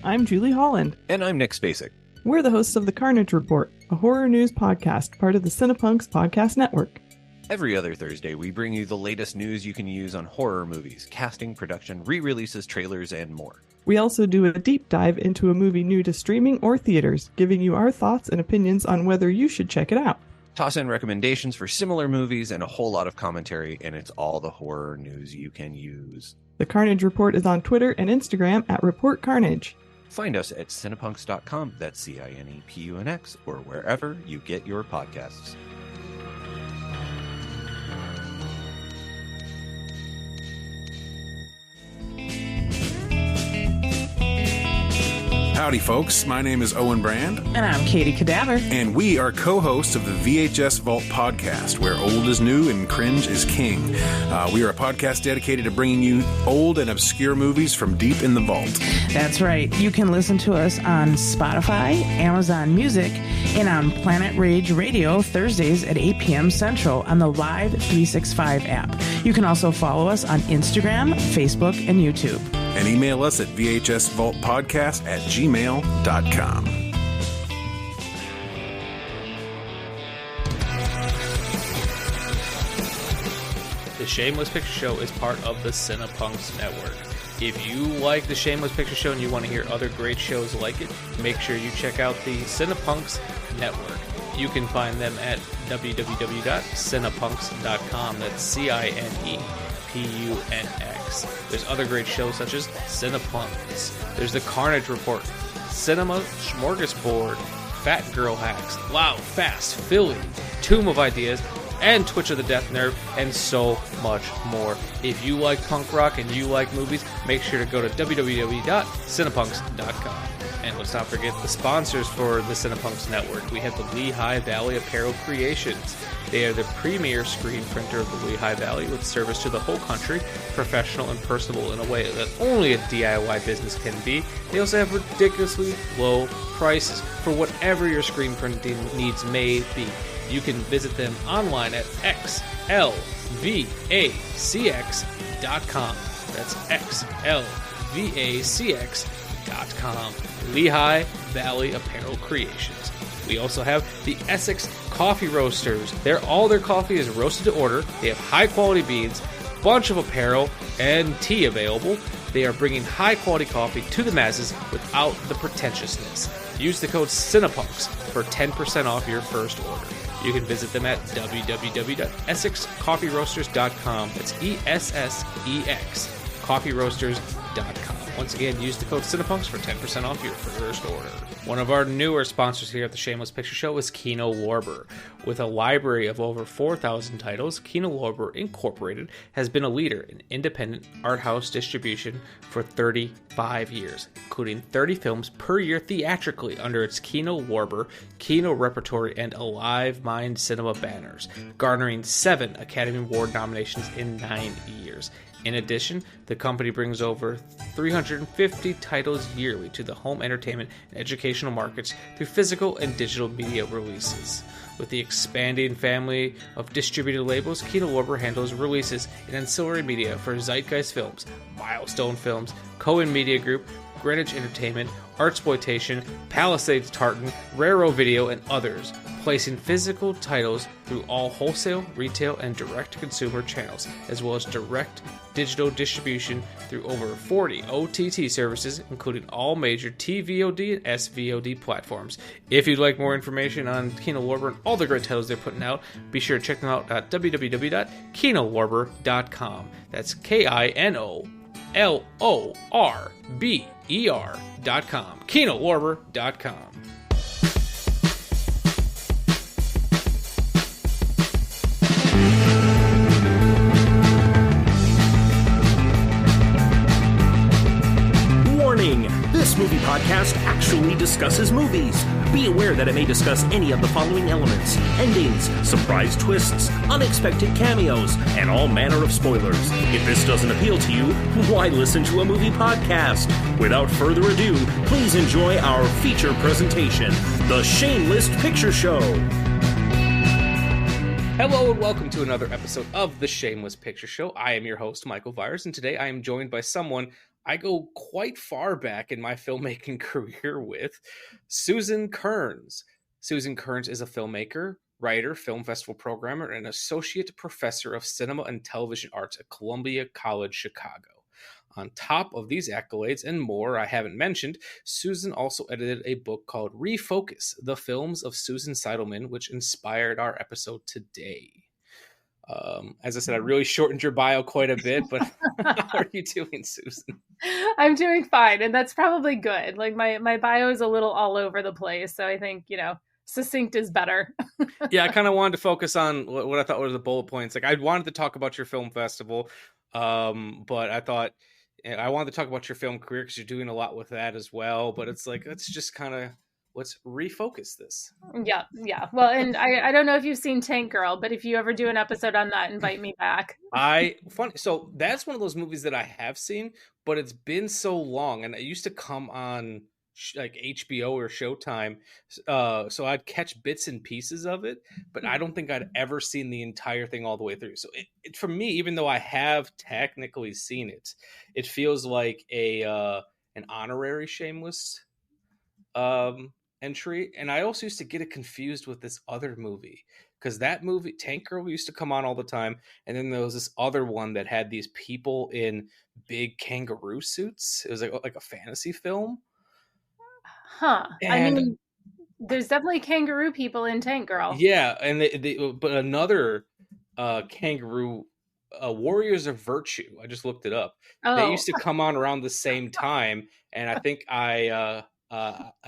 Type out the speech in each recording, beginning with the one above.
I'm Julie Holland. And I'm Nick Spacek. We're the hosts of The Carnage Report, a horror news podcast, part of the Cinepunks Podcast Network. Every other Thursday, we bring you the latest news you can use on horror movies, casting, production, re-releases, trailers, and more. We also do a deep dive into a movie new to streaming or theaters, giving you our thoughts and opinions on whether you should check it out. Toss in recommendations for similar movies and a whole lot of commentary, and it's all the horror news you can use. The Carnage Report is on Twitter and Instagram at Report Carnage. Find us at cinepunks.com, that's CINEPUNX, or wherever you get your podcasts. Howdy, folks. My name is Owen Brand. And I'm Katie Cadaver. And we are co-hosts of the VHS Vault podcast, where old is new and cringe is king. We are a podcast dedicated to bringing you old and obscure movies from deep in the vault. That's right. You can listen to us on Spotify, Amazon Music, and on Planet Rage Radio Thursdays at 8 p.m. Central on the Live 365 app. You can also follow us on Instagram, Facebook, and YouTube. And email us at vhsvaultpodcast@gmail.com. The Shameless Picture Show is part of the Cinepunks Network. If you like the Shameless Picture Show and you want to hear other great shows like it, make sure you check out the Cinepunks Network. You can find them at www.cinepunks.com. That's CINEPUNX. There's other great shows such as Cinepunks. There's The Carnage Report, Cinema Smorgasbord, Fat Girl Hacks, Loud, Fast, Philly, Tomb of Ideas, and Twitch of the Death Nerve, and so much more. If you like punk rock and you like movies, make sure to go to www.cinepunks.com. And let's not forget the sponsors for the Cinepunks Network. We have the Lehigh Valley Apparel Creations. They are the premier screen printer of the Lehigh Valley with service to the whole country, professional and personable in a way that only a DIY business can be. They also have ridiculously low prices for whatever your screen printing needs may be. You can visit them online at xlvacx.com. That's xlvacx.com. Lehigh Valley Apparel Creations. We also have the Essex Coffee Roasters. All their coffee is roasted to order. They have high quality beans, bunch of apparel, and tea available. They are bringing high quality coffee to the masses without the pretentiousness. Use the code CINEPUNKS for 10% off your first order. You can visit them at www.essexcoffeeroasters.com. That's ESSEX, coffeeroasters.com. Once again, use the code CINEPUNKS for 10% off your first order. One of our newer sponsors here at the Shameless Picture Show is Kino Lorber. With a library of over 4,000 titles, Kino Lorber Incorporated has been a leader in independent art house distribution for 35 years, including 30 films per year theatrically under its Kino Lorber, Kino Repertory, and Alive Mind Cinema banners, garnering 7 Academy Award nominations in 9 years. In addition, the company brings over 350 titles yearly to the home entertainment and educational markets through physical and digital media releases. With the expanding family of distributed labels, Kino Lorber handles releases in ancillary media for Zeitgeist Films, Milestone Films, Cohen Media Group, Greenwich Entertainment, Artsploitation, Palisades Tartan, Raro Video, and others, placing physical titles through all wholesale, retail, and direct-to-consumer channels, as well as direct digital distribution through over 40 OTT services, including all major TVOD and SVOD platforms. If you'd like more information on Kino Lorber and all the great titles they're putting out, be sure to check them out at www.kinolorber.com. That's KINOLORBER.com. KinoLorber.com. Warning! This movie podcast actually discusses movies. Be aware that it may discuss any of the following elements: endings, surprise twists, unexpected cameos, and all manner of spoilers. If this doesn't appeal to you, why listen to a movie podcast? Without further ado, please enjoy our feature presentation, The Shameless Picture Show. Hello and welcome to another episode of The Shameless Picture Show. I am your host, Michael Viers, and today I am joined by someone I go quite far back in my filmmaking career with Susan Kerns. Susan Kerns is a filmmaker, writer, film festival programmer, and associate professor of cinema and television arts at Columbia College Chicago. On top of these accolades and more I haven't mentioned, Susan also edited a book called ReFocus, the Films of Susan Seidelman, which inspired our episode today. As I said, I really shortened your bio quite a bit, but how are you doing, Susan? I'm doing fine, and that's probably good. Like my bio is a little all over the place, so I think, succinct is better. Yeah, I kind of wanted to focus on what I thought were the bullet points. Like I wanted to talk about your film festival, but I thought I wanted to talk about your film career because you're doing a lot with that as well. But it's like, let's refocus this. Yeah. Well, and I don't know if you've seen Tank Girl, but if you ever do an episode on that, invite me back. So that's one of those movies that I have seen, but it's been so long, and it used to come on like HBO or Showtime, so I'd catch bits and pieces of it, but I don't think I'd ever seen the entire thing all the way through. So it for me, even though I have technically seen it, it feels like an honorary Shameless entry. And I also used to get it confused with this other movie, because that movie Tank Girl used to come on all the time, and then there was this other one that had these people in big kangaroo suits. It was like a fantasy film. Huh. And, I mean, there's definitely kangaroo people in Tank Girl. Yeah, and but another kangaroo, Warriors of Virtue. I just looked it up. Oh. They used to come on around the same time, and I think I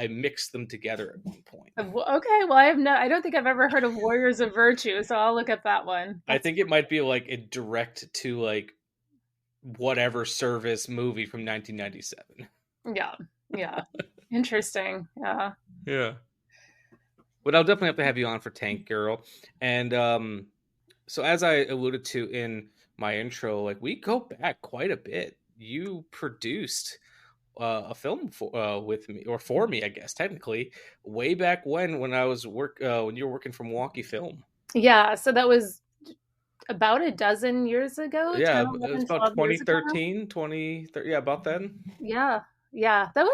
mixed them together at one point. Okay, well, I don't think I've ever heard of Warriors of Virtue, so I'll look at that one. I think it might be like a direct to like whatever service movie from 1997. Yeah. Interesting. Yeah. But I'll definitely have to have you on for Tank Girl. And so as I alluded to in my intro, like we go back quite a bit. You produced a film with me, or for me, I guess technically, way back when I was when you were working for Milwaukee Film. Yeah, so that was about a dozen years ago. Yeah, 10, 11, it was about 2013, 2013. Yeah, about then. Yeah, that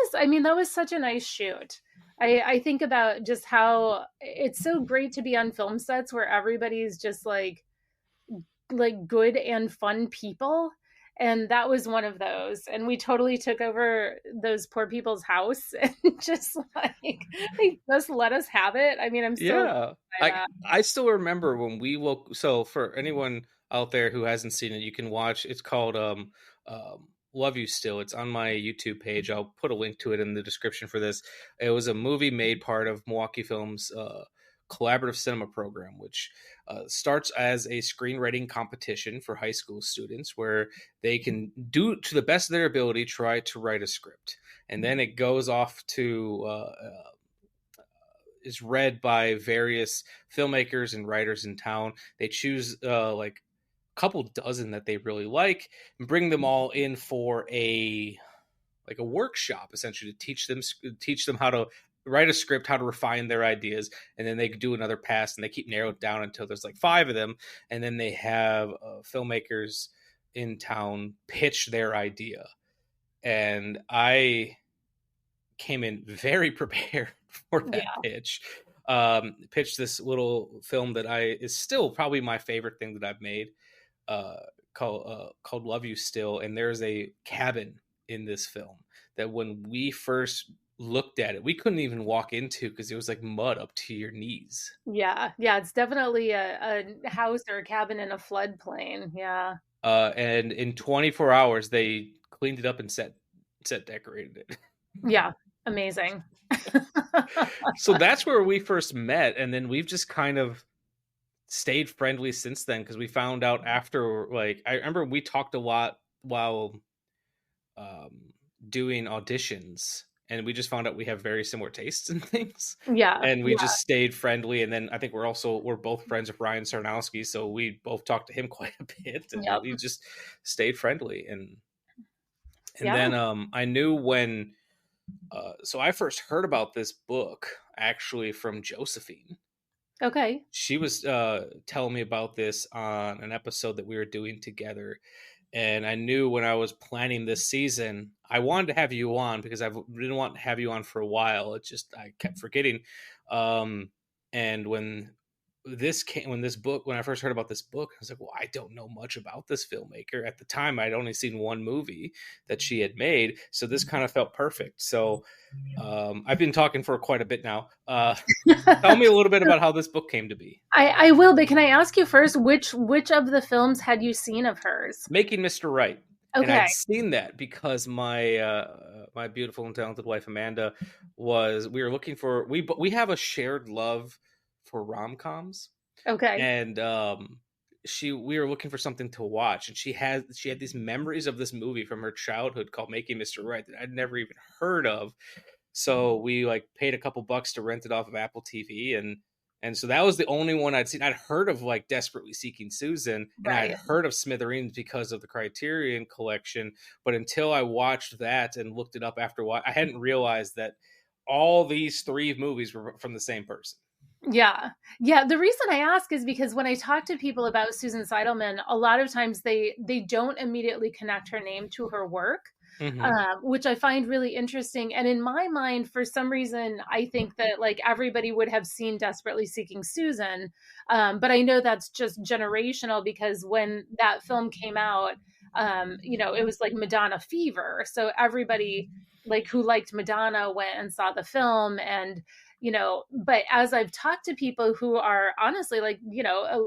was such a nice shoot. I think about just how it's so great to be on film sets where everybody's just like good and fun people. And that was one of those. And we totally took over those poor people's house and just they just let us have it. I mean, I'm so I still remember when we woke. So for anyone out there who hasn't seen it, you can watch. It's called Love You Still. It's on my YouTube page. I'll put a link to it in the description for this. It was a movie made part of Milwaukee Film's collaborative cinema program, which starts as a screenwriting competition for high school students where they can do to the best of their ability, try to write a script. And then it goes off to is read by various filmmakers and writers in town. They choose like couple dozen that they really like and bring them all in for a workshop, essentially, to teach them how to write a script, how to refine their ideas, and then they do another pass and they keep narrowed down until there's like 5 of them, and then they have filmmakers in town pitch their idea. And I came in very prepared for that pitch. Pitched this little film that is still probably my favorite thing that I've made, called Love You Still. And there's a cabin in this film that when we first looked at it, we couldn't even walk into because it was like mud up to your knees. Yeah, it's definitely a house or a cabin in a floodplain. Yeah. And in 24 hours they cleaned it up and set decorated it. Yeah, amazing. So that's where we first met, and then we've just kind of stayed friendly since then, because we found out after, like, I remember we talked a lot while doing auditions, and we just found out we have very similar tastes in things. Yeah. And we just stayed friendly, and then I think we're both friends with Ryan Sarnowski, so we both talked to him quite a bit, and we just stayed friendly. And then I knew when so I first heard about this book actually from Josephine. Okay. She was telling me about this on an episode that we were doing together, And I knew when I was planning this season, I wanted to have you on because I didn't want to have you on for a while. It's just I kept forgetting. And when I first heard about this book, I was like, well, I don't know much about this filmmaker. At the time, I'd only seen one movie that she had made, so this kind of felt perfect. So I've been talking for quite a bit now. Tell me a little bit about how this book came to be. I will, but can I ask you first, which of the films had you seen of hers? Making Mr. Right. Okay. And I'd seen that because my my beautiful and talented wife Amanda we have a shared love for rom-coms. Okay. And we were looking for something to watch, and she had these memories of this movie from her childhood called Making Mr. Right that I'd never even heard of. So we like paid a couple bucks to rent it off of Apple TV, and so that was the only one I'd seen. I'd heard of like Desperately Seeking Susan, and Right. I'd heard of Smithereens because of the Criterion collection, but until I watched that and looked it up after I hadn't realized that all these three movies were from the same person. Yeah. The reason I ask is because when I talk to people about Susan Seidelman, a lot of times they don't immediately connect her name to her work, which I find really interesting. And in my mind, for some reason, I think that like everybody would have seen Desperately Seeking Susan. But I know that's just generational because when that film came out, it was like Madonna fever. So everybody like who liked Madonna went and saw the film, and but as I've talked to people who are honestly like,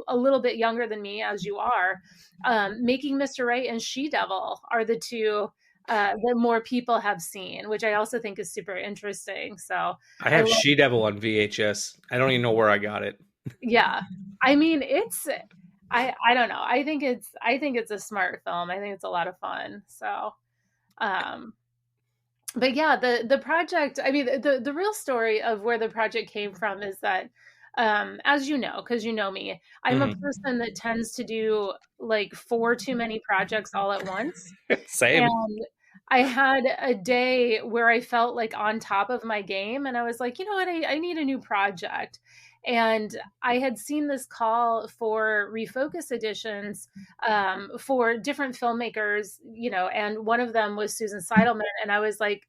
a little bit younger than me, as you are, Making Mr. Right and She Devil are the two that more people have seen, which I also think is super interesting. So I have She Devil on VHS. I don't even know where I got it. Yeah. I mean, I don't know. I think it's a smart film. I think it's a lot of fun. So, but yeah, the project, I mean, the real story of where the project came from is that, as you know, because you know me, I'm a person that tends to do like 4 too many projects all at once. Same. And I had a day where I felt like on top of my game, and I was like, you know what, I need a new project. And I had seen this call for ReFocus editions for different filmmakers, and one of them was Susan Seidelman. And I was like,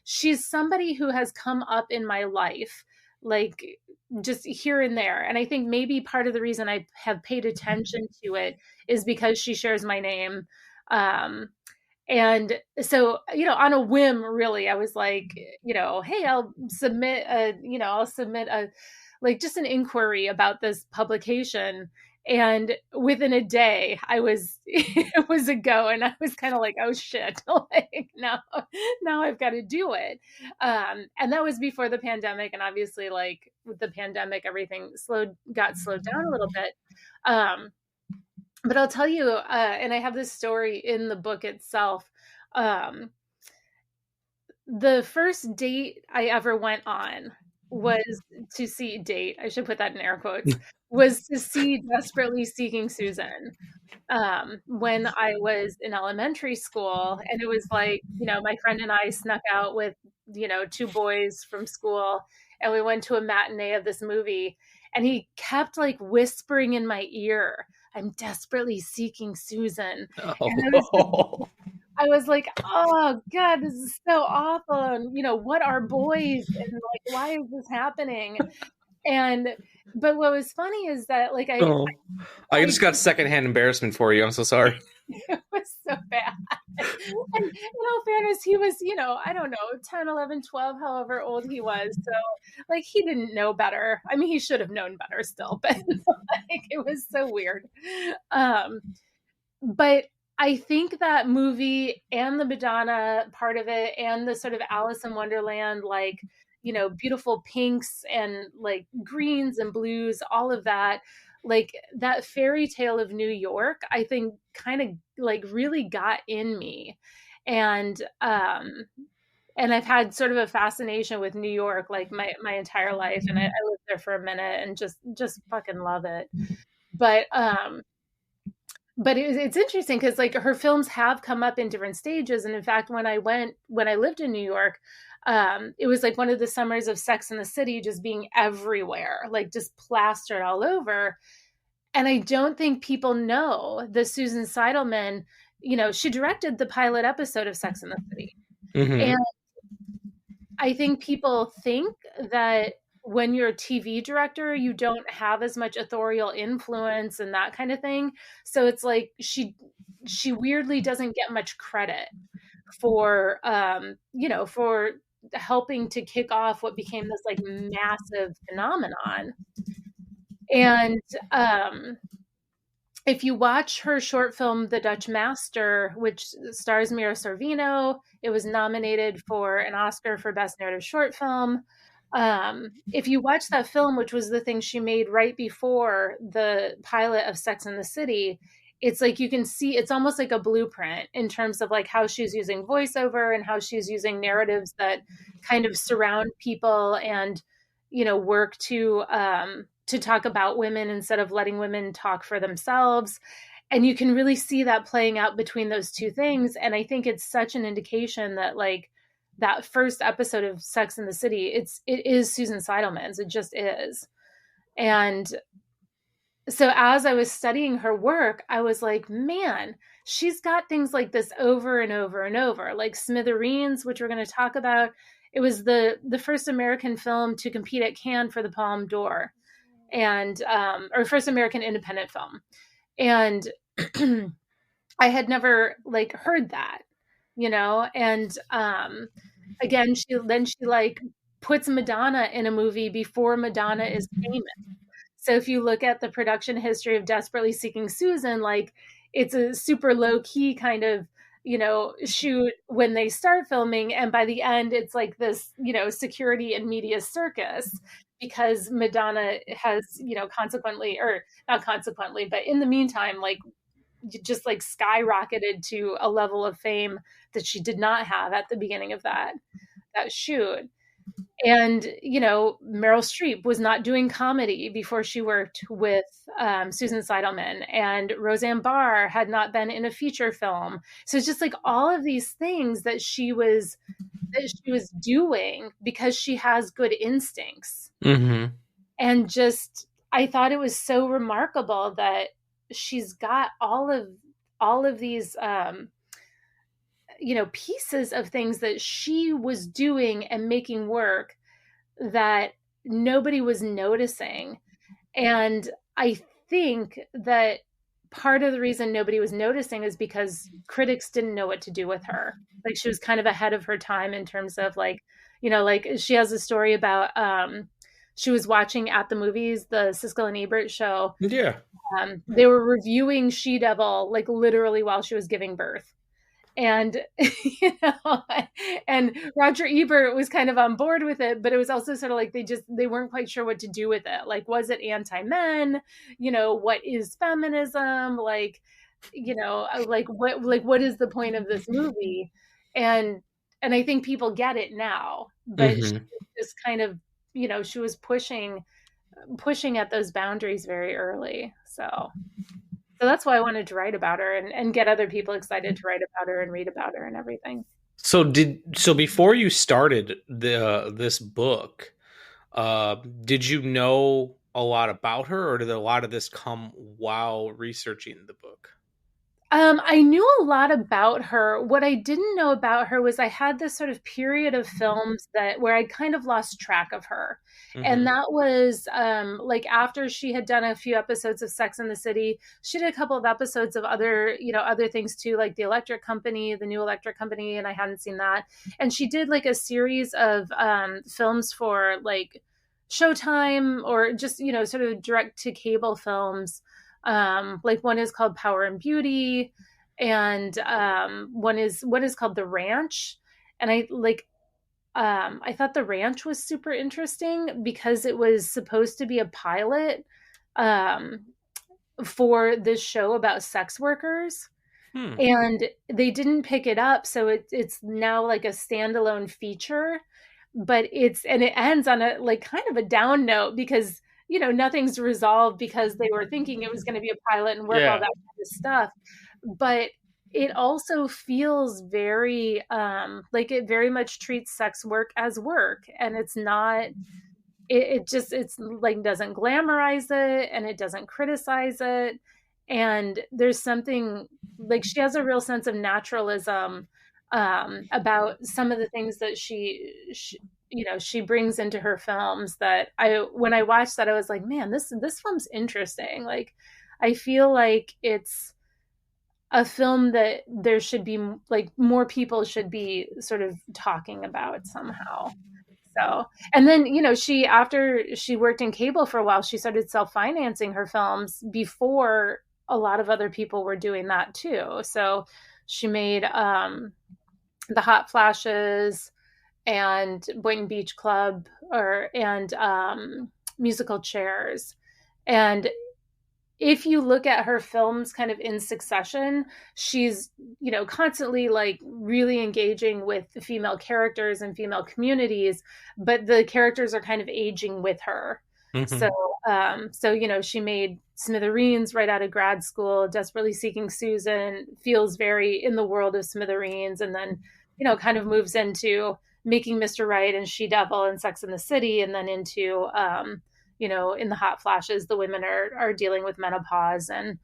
she's somebody who has come up in my life, like just here and there. And I think maybe part of the reason I have paid attention to it is because she shares my name. And so, on a whim, really, I was like, hey, I'll submit a like just an inquiry about this publication. And within a day it was a go. And I was kind of like, oh shit, like now I've got to do it. And that was before the pandemic. And obviously like with the pandemic, everything got slowed down a little bit. But I'll tell you, and I have this story in the book itself. The first date I ever went on was to see I should put that in air quotes, was to see Desperately Seeking Susan when I was in elementary school. And it was like, my friend and I snuck out with, 2 boys from school, and we went to a matinee of this movie, and he kept like whispering in my ear, I'm desperately seeking Susan. Oh. I was like, oh God, this is so awful. And, what are boys? And like, why is this happening? But what was funny is that like, I just got secondhand embarrassment for you. I'm so sorry. It was so bad. And in all fairness, he was, I don't know, 10, 11, 12, however old he was. So like, he didn't know better. I mean, he should have known better still, but like, it was so weird. But I think that movie and the Madonna part of it and the sort of Alice in Wonderland, like, beautiful pinks and like greens and blues, all of that, like that fairy tale of New York, I think kind of like really got in me. And I've had sort of a fascination with New York, like my entire life. And I lived there for a minute and just fucking love it. But it's interesting because like her films have come up in different stages. And in fact, when I lived in New York, it was like one of the summers of Sex and the City just being everywhere, like just plastered all over. And I don't think people know that Susan Seidelman, she directed the pilot episode of Sex and the City. Mm-hmm. And I think people think that when you're a TV director, you don't have as much authorial influence and that kind of thing. So it's like she weirdly doesn't get much credit for for helping to kick off what became this like massive phenomenon. And if you watch her short film, The Dutch Master, which stars Mira Sorvino, it was nominated for an Oscar for Best Narrative Short Film. If you watch that film, which was the thing she made right before the pilot of Sex and the City, it's like you can see it's almost like a blueprint in terms of like how she's using voiceover and how she's using narratives that kind of surround people and, work to talk about women instead of letting women talk for themselves. And you can really see that playing out between those two things. And I think it's such an indication that like that first episode of Sex and the City, it is Susan Seidelman's. It just is. And so as I was studying her work, I was like, man, she's got things like this over and over and over, like Smithereens, which we're going to talk about. It was the first American film to compete at Cannes for the Palme d'Or, and or first American independent film. And I had never like heard that, and again, she like puts Madonna in a movie before Madonna is famous. So if you look at the production history of Desperately Seeking Susan, like it's a super low key kind of, shoot when they start filming. And by the end, it's like this, security and media circus because Madonna has, consequently, or not consequently, but in the meantime, like just like skyrocketed to a level of fame that she did not have at the beginning of that shoot. And, Meryl Streep was not doing comedy before she worked with Susan Seidelman, and Roseanne Barr had not been in a feature film. So it's just like all of these things that she was doing because she has good instincts. Mm-hmm. And just, I thought it was so remarkable that she's got all of these, pieces of things that she was doing and making work that nobody was noticing. And I think that part of the reason nobody was noticing is because critics didn't know what to do with her. Like she was kind of ahead of her time in terms of like, like she has a story about, she was watching at the movies, the Siskel and Ebert show. Yeah. They were reviewing She-Devil, like literally while she was giving birth. And, and Roger Ebert was kind of on board with it, but it was also sort of like they weren't quite sure what to do with it. Like, was it anti-men? What is feminism? Like, what is the point of this movie? And I think people get it now, but Mm-hmm. she just kind of, she was pushing at those boundaries very early. So that's why I wanted to write about her and get other people excited to write about her and read about her and everything. So before you started this book, did you know a lot about her, or did a lot of this come while researching the book? I knew a lot about her. What I didn't know about her was I had this sort of period of films where I kind of lost track of her. Mm-hmm. And that was like after she had done a few episodes of Sex and the City, she did a couple of episodes of other things too, like The Electric Company, The New Electric Company, and I hadn't seen that. And she did like a series of films for like Showtime or just, sort of direct to cable films. Like one is called Power and Beauty, and one is called The Ranch. And I thought The Ranch was super interesting because it was supposed to be a pilot for this show about sex workers. And they didn't pick it up, so it's now like a standalone feature, but it ends on a like kind of a down note because nothing's resolved because they were thinking it was going to be a pilot and work all that kind of stuff. But it also feels very like it very much treats sex work as work, and it's not. It's like doesn't glamorize it, and it doesn't criticize it, And there's something like she has a real sense of naturalism about some of the things that she brings into her films that when I watched that, I was like, man, this film's interesting. Like, I feel like it's a film that there should be like more people should be sort of talking about somehow. So, and then, after she worked in cable for a while, she started self-financing her films before a lot of other people were doing that too. So she made The Hot Flashes and Boynton Beach Club and Musical Chairs. And if you look at her films kind of in succession, she's, constantly like really engaging with the female characters and female communities, but the characters are kind of aging with her. Mm-hmm. So, she made Smithereens right out of grad school, Desperately Seeking Susan, feels very in the world of Smithereens, and then, kind of moves into Making Mr. Right and She Devil and Sex and the City, and then into, in The Hot Flashes, the women are dealing with menopause, and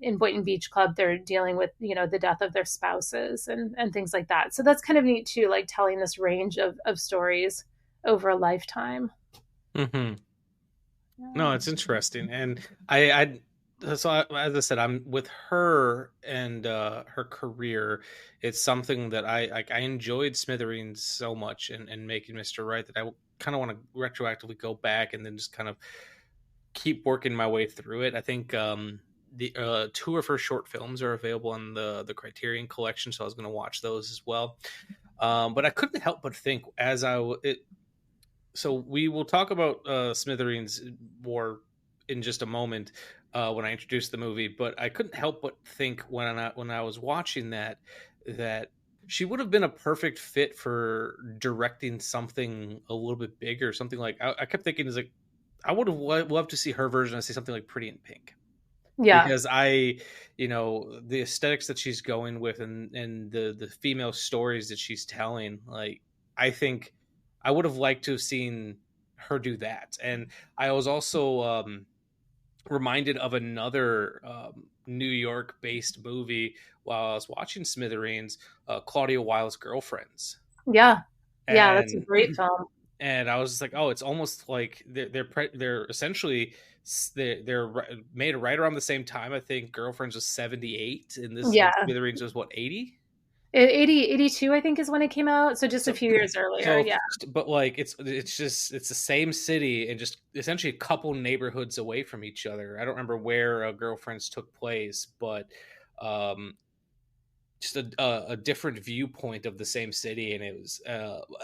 in Boynton Beach Club, they're dealing with, the death of their spouses and things like that. So that's kind of neat too, like telling this range of stories over a lifetime. Mm-hmm. No, it's interesting. And as I said, I'm with her and her career. It's something that I enjoyed Smithereens so much and Making Mr. Right that I kind of want to retroactively go back and then just kind of keep working my way through it. I think the two of her short films are available on the Criterion Collection, so I was going to watch those as well. But I couldn't help but think so we will talk about Smithereens more in just a moment when I introduce the movie. But I couldn't help but think when I was watching that she would have been a perfect fit for directing something a little bit bigger, something like I kept thinking is like I would have loved to see her version of say something like Pretty in Pink. Yeah, because the aesthetics that she's going with and the female stories that she's telling, like I think I would have liked to have seen her do that. And I was also reminded of another New York-based movie while I was watching Smithereens, Claudia Wilde's Girlfriends. Yeah, that's a great film. And I was just like, oh, it's almost like they're essentially they're made right around the same time. I think Girlfriends was 78, and this Smithereens was what 80. 82, I think, is when it came out. So just a few years earlier. But like it's the same city and just essentially a couple neighborhoods away from each other. I don't remember where Girlfriends took place, but just a different viewpoint of the same city. And it was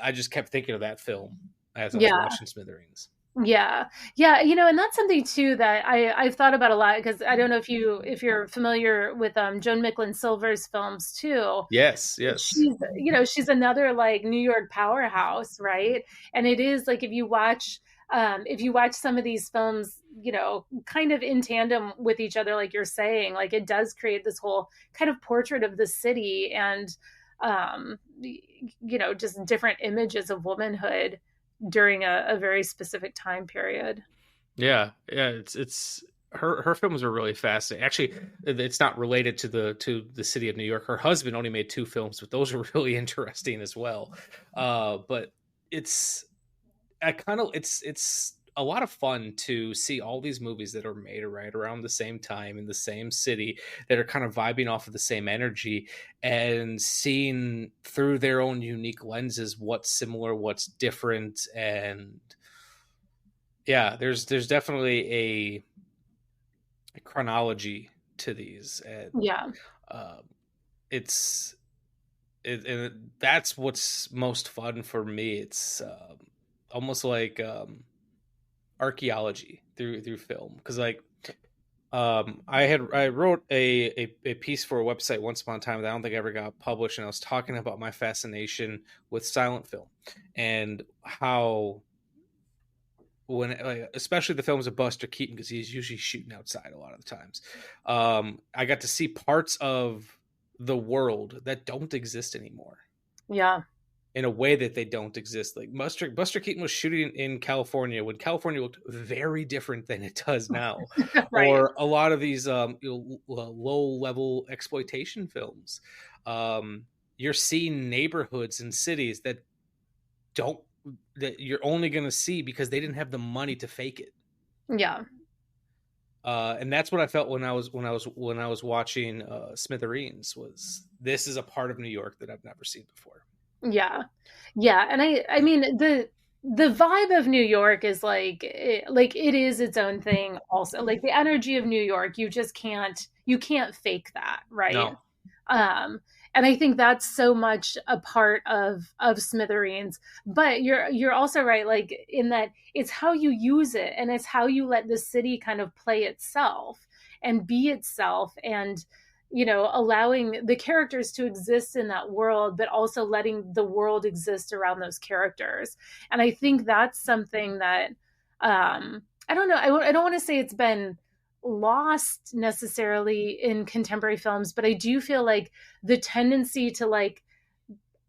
I just kept thinking of that film as I was watching Smithereens. Yeah. And that's something too that I've thought about a lot, because I don't know if you're familiar with Joan Micklin Silver's films too. Yes. She's another like New York powerhouse, right? And it is like if you watch some of these films, kind of in tandem with each other, like you're saying, like it does create this whole kind of portrait of the city and just different images of womanhood during a very specific time period. Yeah. It's her films are really fascinating. Actually, it's not related to the city of New York. Her husband only made 2 films, but those are really interesting as well. But it's a lot of fun to see all these movies that are made right around the same time in the same city that are kind of vibing off of the same energy and seeing through their own unique lenses what's similar, what's different. And yeah, there's definitely a chronology to these. And and that's what's most fun for me. It's almost like archaeology through film, because like I wrote a piece for a website once upon a time that I don't think ever got published, and I was talking about my fascination with silent film and how especially the films of Buster Keaton, because he's usually shooting outside a lot of the times, I got to see parts of the world that don't exist anymore. in a way that they don't exist. Like Buster Keaton was shooting in California when California looked very different than it does now. Right. Or a lot of these low-level exploitation films. You're seeing neighborhoods and cities that you're only going to see because they didn't have the money to fake it. Yeah. And that's what I felt when I was watching Smithereens. Was this is a part of New York that I've never seen before. Yeah. And I mean the vibe of New York is like it is its own thing also. Like the energy of New York, you can't fake that, right? No. And I think that's so much a part of Smithereens. But you're also right, like in that it's how you use it, and it's how you let the city kind of play itself and be itself, and allowing the characters to exist in that world, but also letting the world exist around those characters. And I think that's something that I don't know. I don't want to say it's been lost necessarily in contemporary films, but I do feel like the tendency to like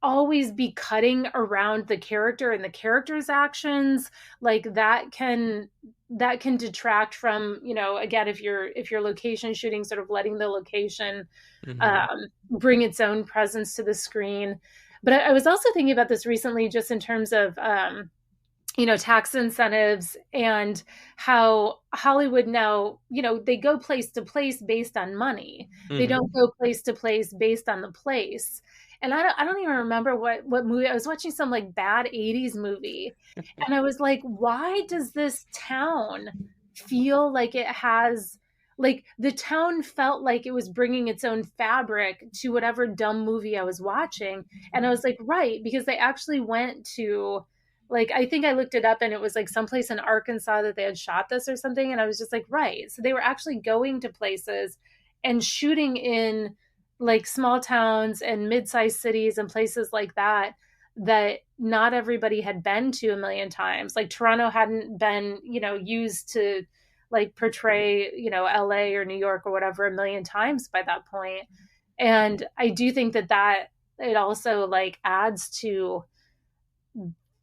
always be cutting around the character and the character's actions, like that can detract from, again, if you're location shooting, sort of letting the location bring its own presence to the screen. But I was also thinking about this recently, just in terms of tax incentives and how Hollywood now, they go place to place based on money. They don't go place to place based on the place. And I don't even remember what movie. I was watching some like bad 80s movie. And I was like, why does this town feel like it has, like the town felt like it was bringing its own fabric to whatever dumb movie I was watching. And I was like, right, because they actually went to, like, I think I looked it up and it was like someplace in Arkansas that they had shot this or something. And I was just like, right. So they were actually going to places and shooting in like small towns and mid-sized cities and places like that not everybody had been to a million times. Like Toronto hadn't been, used to like portray, LA or New York or whatever a million times by that point. And I do think that it also like adds to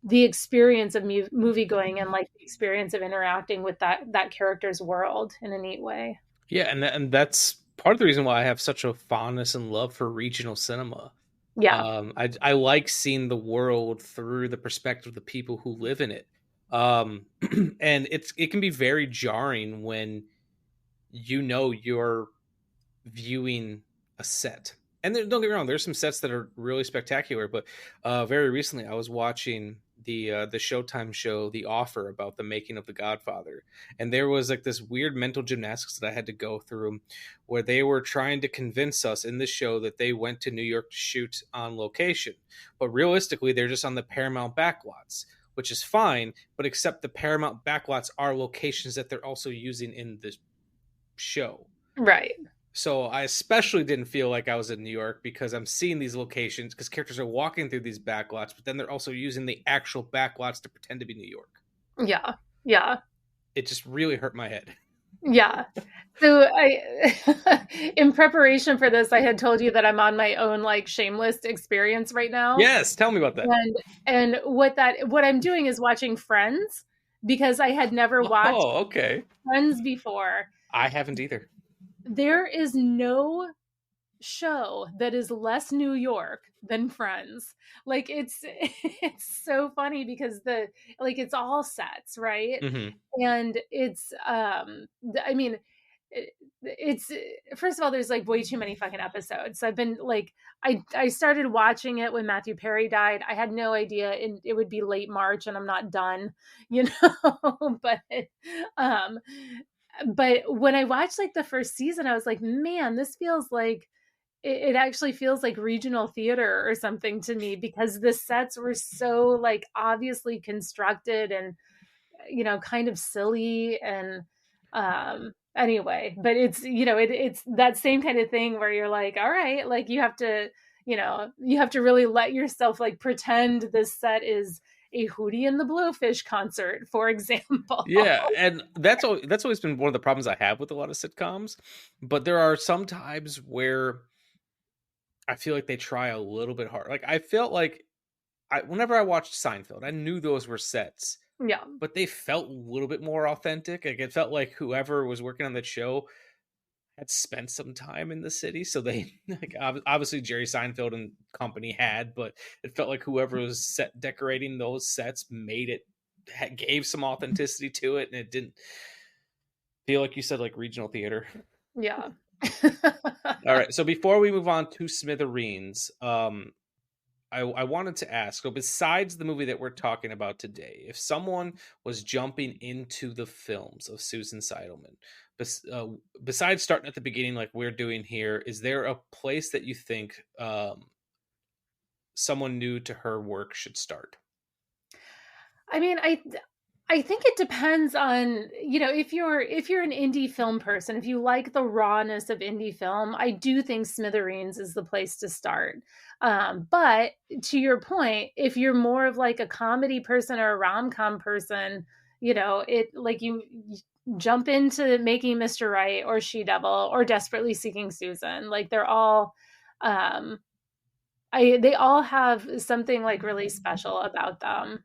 the experience of movie going and like the experience of interacting with that character's world in a neat way. Yeah. And that's part of the reason why I have such a fondness and love for regional cinema. Yeah. I like seeing the world through the perspective of the people who live in it. And it can be very jarring when you're viewing a set. And don't get me wrong, there's some sets that are really spectacular, but very recently I was watching the Showtime show The Offer about the making of The Godfather, and there was like this weird mental gymnastics that I had to go through where they were trying to convince us in this show that they went to New York to shoot on location, but realistically they're just on the Paramount backlots, which is fine, but except the Paramount backlots are locations that they're also using in the show. Right. So I especially didn't feel like I was in New York because I'm seeing these locations because characters are walking through these backlots, but then they're also using the actual backlots to pretend to be New York. Yeah. Yeah. It just really hurt my head. Yeah. So in preparation for this, I had told you that I'm on my own like shameless experience right now. Yes. Tell me about that. And what I'm doing is watching Friends, because I had never watched Friends before. I haven't either. There is no show that is less New York than Friends. Like it's so funny because it's all sets, right? Mm-hmm. And it's it's first of all, there's like way too many fucking episodes. So I've been like, I started watching it when Matthew Perry died. I had no idea it would be late March and I'm not done, but when I watched like the first season, I was like, man, this feels like it actually feels like regional theater or something to me, because the sets were so like obviously constructed and, kind of silly. And anyway, but it's, it's that same kind of thing where you're like, all right, like you have to really let yourself like pretend this set is a Hootie and the Blowfish concert, for example. Yeah, and that's always been one of the problems I have with a lot of sitcoms. But there are some times where I feel like they try a little bit hard. Like I felt like whenever I watched Seinfeld, I knew those were sets, Yeah. but they felt a little bit more authentic. Like, it felt like whoever was working on that show had spent some time in the city. So they, like, obviously Jerry Seinfeld and company had, but it felt like whoever was set decorating those sets gave some authenticity to it, and it didn't feel like, you said, like regional theater. Yeah. All right. So before we move on to Smithereens, I wanted to ask, so besides the movie that we're talking about today, if someone was jumping into the films of Susan Seidelman, besides starting at the beginning like we're doing here, is there a place that you think someone new to her work should start? I mean, I think it depends on, if you're an indie film person, if you like the rawness of indie film, I do think Smithereens is the place to start. But to your point, if you're more of like a comedy person or a rom-com person, it like you jump into Making Mr. Right or She-Devil or Desperately Seeking Susan. Like they're all, they all have something like really special about them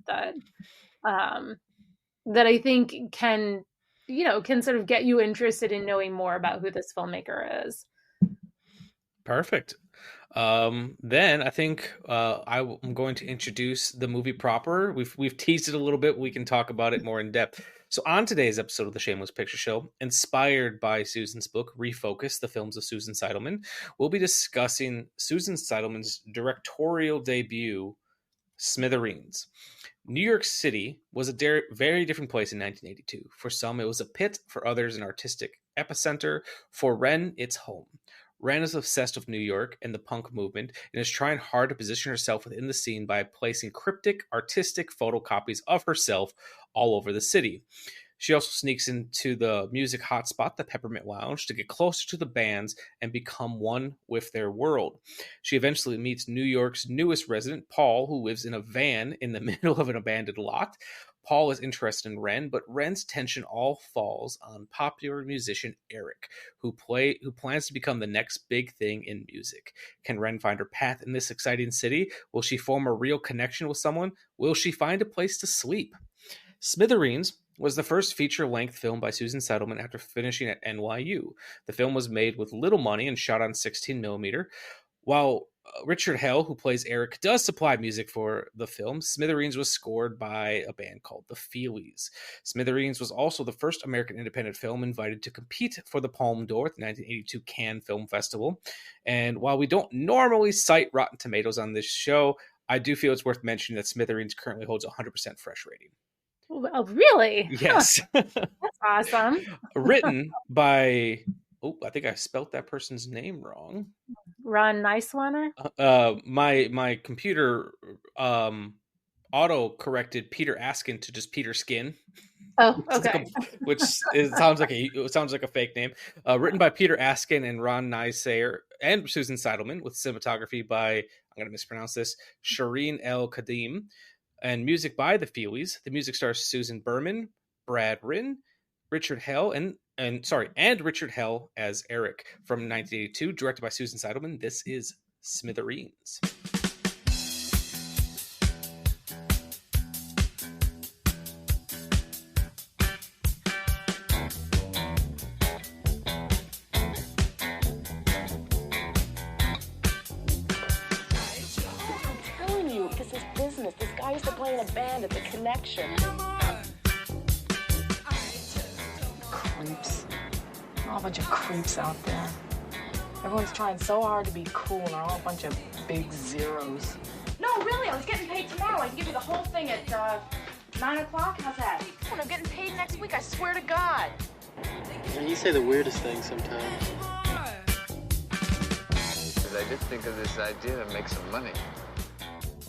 that I think can sort of get you interested in knowing more about who this filmmaker is. Perfect. Then I think I'm going to introduce the movie proper. We've teased it a little bit. We can talk about it more in depth. So on today's episode of the Shameless Picture Show, inspired by Susan's book, ReFocus, The Films of Susan Seidelman, we'll be discussing Susan Seidelman's directorial debut, Smithereens. New York City was a very different place in 1982. For some, it was a pit. For others, an artistic epicenter. For Ren, it's home. Ren is obsessed with New York and the punk movement and is trying hard to position herself within the scene by placing cryptic, artistic photocopies of herself all over the city. She also sneaks into the music hotspot, the Peppermint Lounge, to get closer to the bands and become one with their world. She eventually meets New York's newest resident, Paul, who lives in a van in the middle of an abandoned lot. Paul is interested in Ren, but Ren's attention all falls on popular musician Eric, who plans to become the next big thing in music. Can Ren find her path in this exciting city? Will she form a real connection with someone? Will she find a place to sleep? Smithereens was the first feature-length film by Susan Seidelman after finishing at NYU. The film was made with little money and shot on 16mm. While Richard Hell, who plays Eric, does supply music for the film, Smithereens was scored by a band called the Viers. Smithereens was also the first American independent film invited to compete for the Palme d'Or at the 1982 Cannes Film Festival. And while we don't normally cite Rotten Tomatoes on this show, I do feel it's worth mentioning that Smithereens currently holds a 100% fresh rating. Oh, really? Yes. Huh. That's awesome. Written by... Oh, I think I spelt that person's name wrong. Ron Nicewaner? My computer auto corrected Peter Askin to just Peter Skin. Oh, okay. Which sounds like a fake name. Written by Peter Askin and Ron Nicewaner and Susan Seidelman, with cinematography by, I'm going to mispronounce this, Shireen El Kadim, and music by the Viers. The music stars Susan Berman, Brad Rinn, Richard Hell, and Richard Hell as Eric, from 1982, directed by Susan Seidelman. This is Smithereens. I'm telling you, this is business. This guy used to play in a band at the Connection. Creeps. All a bunch of creeps out there. Everyone's trying so hard to be cool, and they're all a bunch of big zeros. No, really, I was getting paid tomorrow. I can give you the whole thing at 9 o'clock. How's that? When I'm getting paid next week, I swear to God. And you say the weirdest things sometimes. Because I did think of this idea to make some money.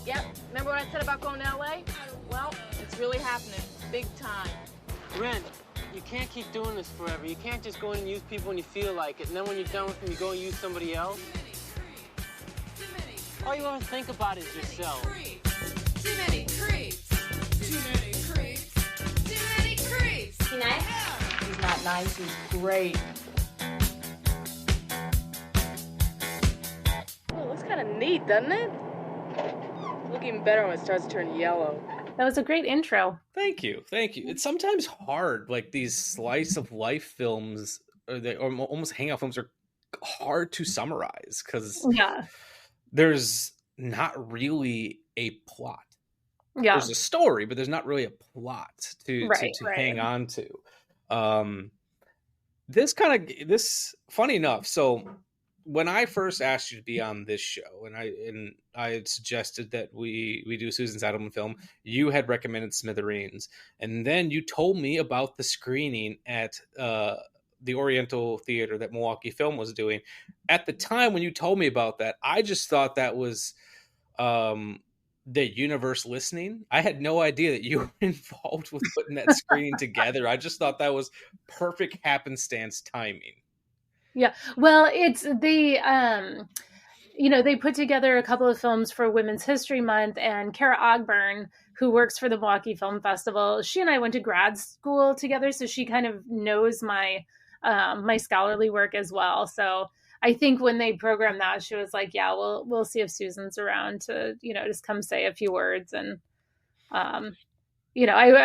Yep. Remember what I said about going to L.A.? Well, it's really happening. Big time. Ren, you can't keep doing this forever. You can't just go in and use people when you feel like it, and then when you're done with them, you go and use somebody else. All you ever think about is yourself. Too many creeps. Too many creeps. Too many creeps. He nice? He's not nice. He's great. Oh, looks kind of neat, doesn't it? Look even better when it starts to turn yellow. That was a great intro. Thank you. It's sometimes hard, like these slice of life films, or almost hangout films, are hard to summarize because Yeah. there's not really a plot. Yeah. There's a story, but there's not really a plot to hang on to. This funny enough. So when I first asked you to be on this show, and I had suggested that we do a Susan Seidelman film, you had recommended Smithereens, and then you told me about the screening at the Oriental Theater that Milwaukee Film was doing. At the time when you told me about that, I just thought that was the universe listening. I had no idea that you were involved with putting that screening together. I just thought that was perfect happenstance timing. Yeah. Well, it's they put together a couple of films for Women's History Month, and Kara Ogburn, who works for the Milwaukee Film Festival, she and I went to grad school together, so she kind of knows my my scholarly work as well. So I think when they programmed that, she was like, yeah, we'll see if Susan's around to, just come say a few words. And, I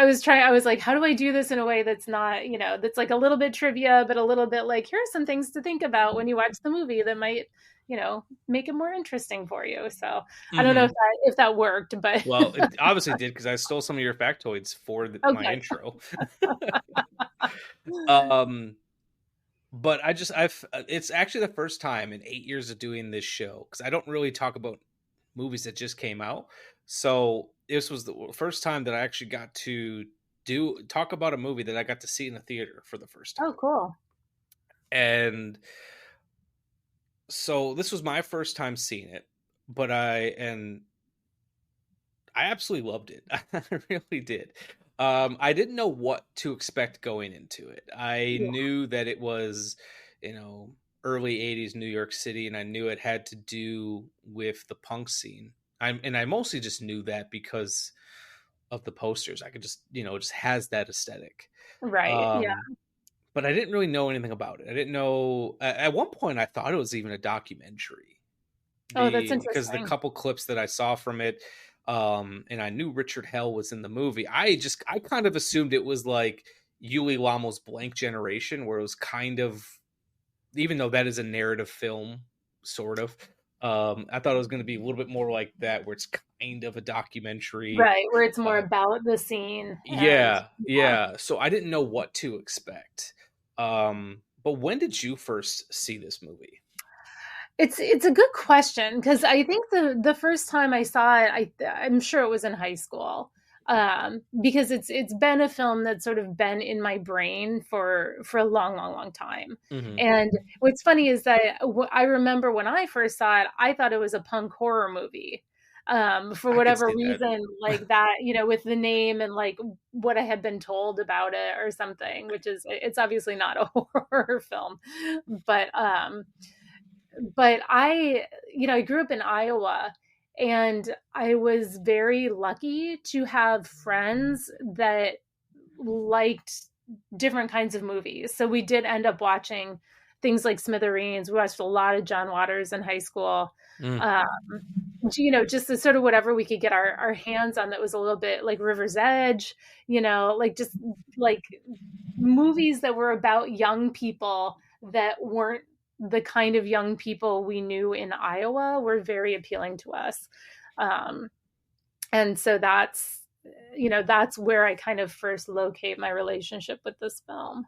was like, how do I do this in a way that's not, that's like a little bit trivia, but a little bit like, here are some things to think about when you watch the movie that might, make it more interesting for you. So I don't know if that worked, but. Well, it obviously did, because I stole some of your factoids for my intro. But it's actually the first time in 8 years of doing this show, because I don't really talk about movies that just came out. So this was the first time that I actually got to talk about a movie that I got to see in the theater for the first time. Oh, cool. And so this was my first time seeing it, but I absolutely loved it. I really did. I didn't know what to expect going into it. I knew that it was, early 80s New York City, and I knew it had to do with the punk scene. I mostly just knew that because of the posters. I could just, just has that aesthetic. Right. Yeah. But I didn't really know anything about it. I didn't know. At one point, I thought it was even a documentary. That's interesting. Because the couple clips that I saw from it, and I knew Richard Hell was in the movie. I kind of assumed it was like Yuli Lamo's Blank Generation, where it was kind of, even though that is a narrative film, sort of. I thought it was going to be a little bit more like that, where it's kind of a documentary, right? Where it's more about the scene. Yeah. So I didn't know what to expect. But when did you first see this movie? It's a good question, because I think the first time I saw it, I'm sure it was in high school, because it's been a film that's sort of been in my brain for a long time. Mm-hmm. And what's funny is that I remember when I first saw it, I thought it was a punk horror movie. For whatever reason, like that, with the name and like what I had been told about it or something, which is, it's obviously not a horror film, but I grew up in Iowa, and I was very lucky to have friends that liked different kinds of movies. So we did end up watching things like Smithereens. We watched a lot of John Waters in high school. Just the sort of whatever we could get our hands on that was a little bit like River's Edge, like just like movies that were about young people that weren't the kind of young people we knew in Iowa, were very appealing to us. And so that's where I kind of first locate my relationship with this film.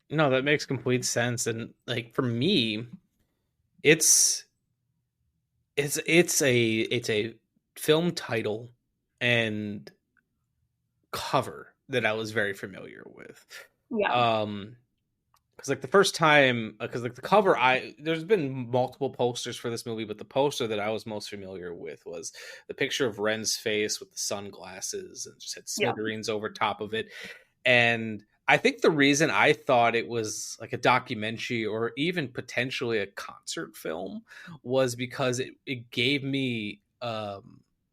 No, that makes complete sense. And like, for me, it's a film title and cover that I was very familiar with. Yeah. Because like the first time, because like the cover, there's been multiple posters for this movie, but the poster that I was most familiar with was the picture of Ren's face with the sunglasses, and just had Smithereens over top of it. And I think the reason I thought it was like a documentary or even potentially a concert film was because it gave me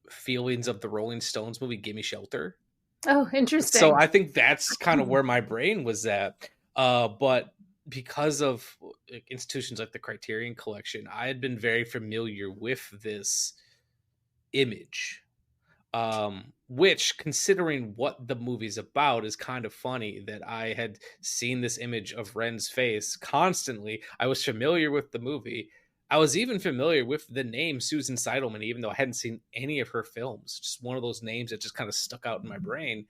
feelings of the Rolling Stones movie Gimme Shelter. Oh, interesting. So I think that's kind of where my brain was at. But because of institutions like the Criterion Collection, I had been very familiar with this image. Which, considering what the movie's about, is kind of funny that I had seen this image of Ren's face constantly. I was familiar with the movie. I was even familiar with the name Susan Seidelman, even though I hadn't seen any of her films. Just one of those names that just kind of stuck out in my brain,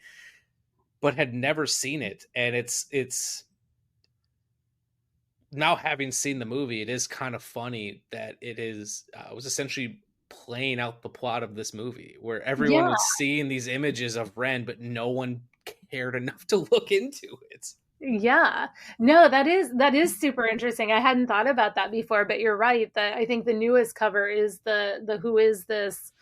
but had never seen it. And it's now, having seen the movie, it is kind of funny that it was essentially playing out the plot of this movie, where everyone was seeing these images of Ren, but no one cared enough to look into it. Yeah, no, that is super interesting. I hadn't thought about that before, but you're right that I think the newest cover is the Who Is This,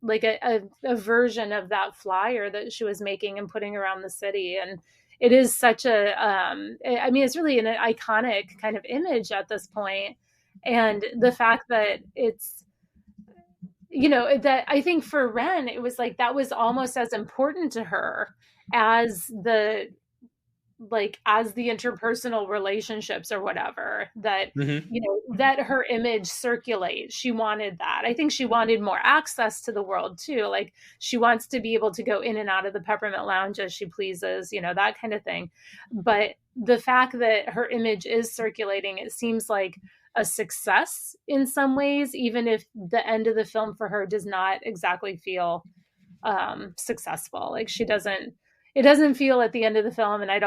like a version of that flyer that she was making and putting around the city. And it is such a, I mean, it's really an iconic kind of image at this point. And the fact that it's, you know, that I think for Ren, it was like, that was almost as important to her as the interpersonal relationships or whatever, that, you know, that her image circulates. She wanted that. I think she wanted more access to the world too. Like, she wants to be able to go in and out of the Peppermint Lounge as she pleases, you know, that kind of thing. But the fact that her image is circulating, it seems like a success in some ways, even if the end of the film for her does not exactly feel successful. Like, it doesn't feel at the end of the film, and I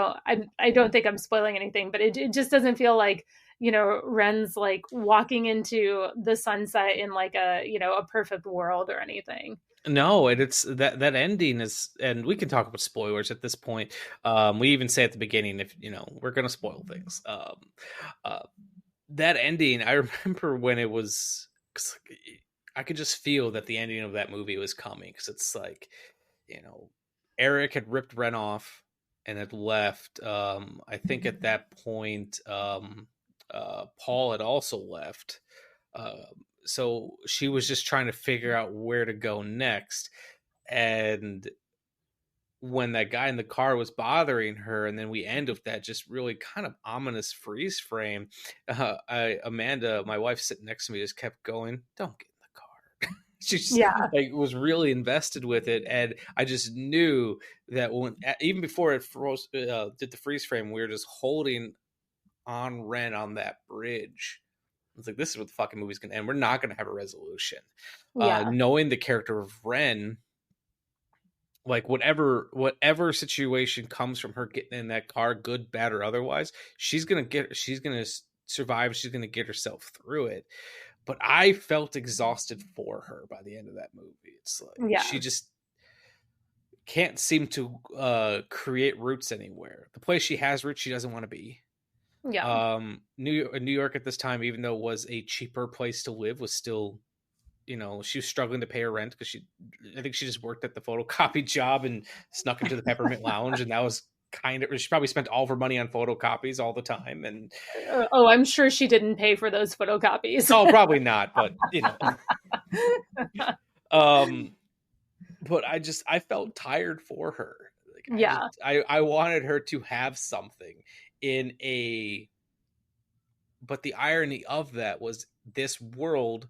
don't think I'm spoiling anything, but it just doesn't feel like, you know, Ren's like walking into the sunset in like a, you know, a perfect world or anything. No, and it's that ending is, and we can talk about spoilers at this point. We even say at the beginning, if, you know, we're going to spoil things. That ending, I remember when it was, I could just feel that the ending of that movie was coming, because it's like, you know, Eric had ripped Ren off and had left. I think at that point, Paul had also left. So she was just trying to figure out where to go next. And when that guy in the car was bothering her, and then we end with that just really kind of ominous freeze frame, Amanda, my wife sitting next to me, just kept going, "Don't get in the car." She just like was really invested with it, and I just knew that when, even before it did the freeze frame, we were just holding on Ren on that bridge. It's like, this is what the fucking movie's gonna end. We're not gonna have a resolution. Knowing the character of Ren, like whatever situation comes from her getting in that car, good, bad, or otherwise, she's gonna survive. She's gonna get herself through it. But I felt exhausted for her by the end of that movie. It's like, she just can't seem to create roots anywhere. The place she has roots, she doesn't want to be. New York at this time, even though it was a cheaper place to live, was still, you know, she was struggling to pay her rent, because I think she just worked at the photocopy job and snuck into the Peppermint Lounge, and that was kind of, she probably spent all of her money on photocopies all the time. And I'm sure she didn't pay for those photocopies. Oh, probably not, but you know. But I felt tired for her. Like, I wanted her to have something but the irony of that was, this world,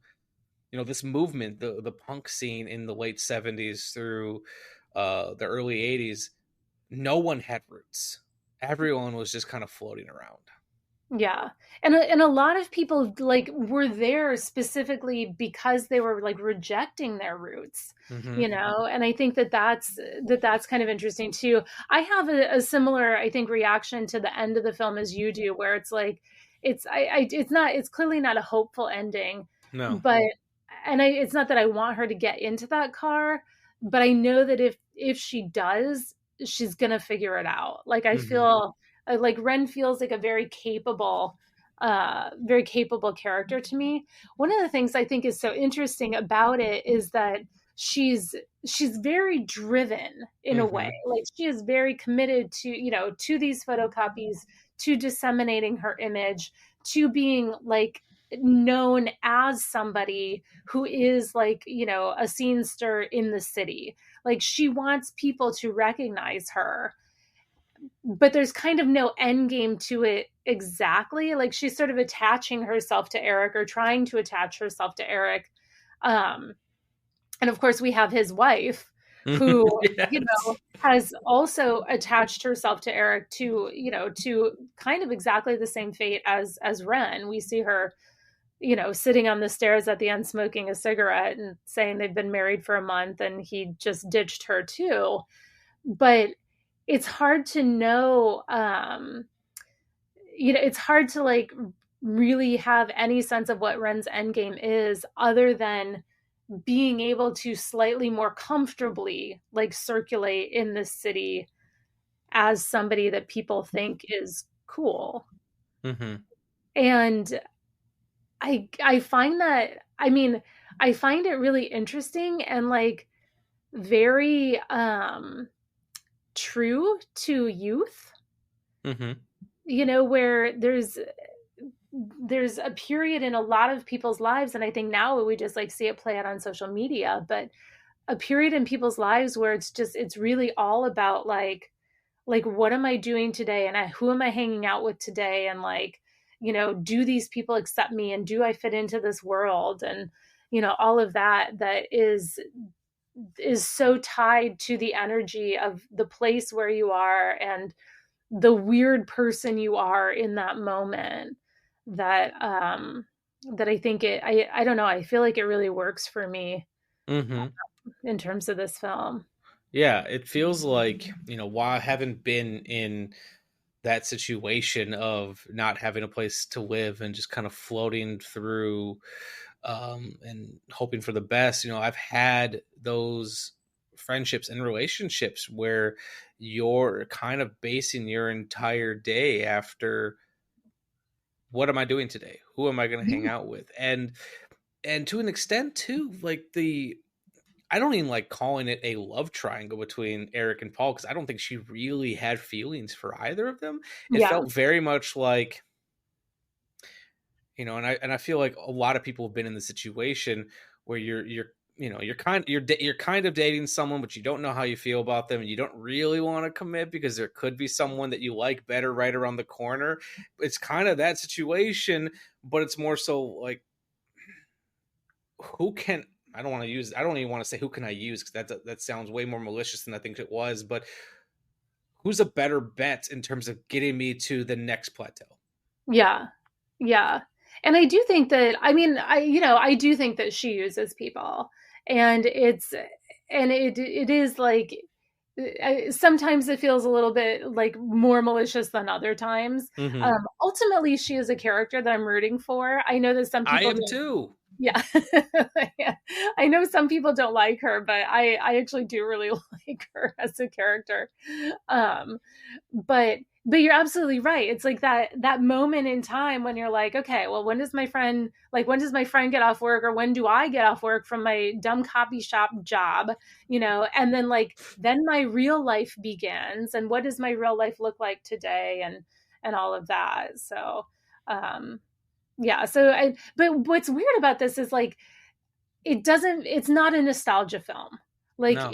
you know, this movement, the punk scene in the late 70s through the early 80s, no one had roots. Everyone was just kind of floating around. Yeah. And a lot of people like were there specifically because they were like rejecting their roots, you know? And I think that's kind of interesting too. I have a similar, I think, reaction to the end of the film as you do, where it's like, it's clearly not a hopeful ending. No. But, it's not that I want her to get into that car, but I know that if she does, she's going to figure it out. Like, I feel like Ren feels like a very capable character to me. One of the things I think is so interesting about it is that she's very driven in a way. Like, she is very committed to, you know, to these photocopies, to disseminating her image, to being like known as somebody who is like, you know, a scenester in the city. Like, she wants people to recognize her, but there's kind of no end game to it exactly. Like, she's sort of attaching herself to Eric, or trying to attach herself to Eric, And of course, we have his wife, who, Yes. has also attached herself to Eric to kind of exactly the same fate as Ren. We see her, sitting on the stairs at the end, smoking a cigarette and saying they've been married for a month and he just ditched her too. But it's hard to know, it's hard to like really have any sense of what Ren's endgame is, other than being able to slightly more comfortably like circulate in this city as somebody that people think is cool. Mm-hmm. And I find that, I find it really interesting and like very true to youth. Mm-hmm. Where there's a period in a lot of people's lives, and I think now we just like see it play out on social media, but a period in people's lives where it's really all about like what am I doing today, and who am I hanging out with today, and like, do these people accept me, and do I fit into this world, and all of that is so tied to the energy of the place where you are and the weird person you are in that moment, that I think I don't know, I feel like it really works for me in terms of this film. Yeah, it feels like, while I haven't been in that situation of not having a place to live and just kind of floating through and hoping for the best, I've had those friendships and relationships where you're kind of basing your entire day after, what am I doing today? Who am I going to hang out with? And to an extent too, like I don't even like calling it a love triangle between Eric and Paul, because I don't think she really had feelings for either of them. It felt very much like, and I feel like a lot of people have been in the situation where you're kind of dating someone, but you don't know how you feel about them, and you don't really want to commit because there could be someone that you like better right around the corner. It's kind of that situation, but it's more so like, I don't even want to say who can I use, because that sounds way more malicious than I think it was, but who's a better bet in terms of getting me to the next plateau? Yeah. And I do think that, I do think that she uses people, and it is like, sometimes it feels a little bit like more malicious than other times. Ultimately, she is a character that I'm rooting for. I know that some people I am too. Yeah. Yeah. I know some people don't like her, but I actually do really like her as a character. But you're absolutely right. It's like that moment in time when you're like, okay, well, when does my friend get off work, or when do I get off work from my dumb copy shop job, and then my real life begins, and what does my real life look like today, and all of that. So, yeah. But what's weird about this is like, it's not a nostalgia film. Like, no.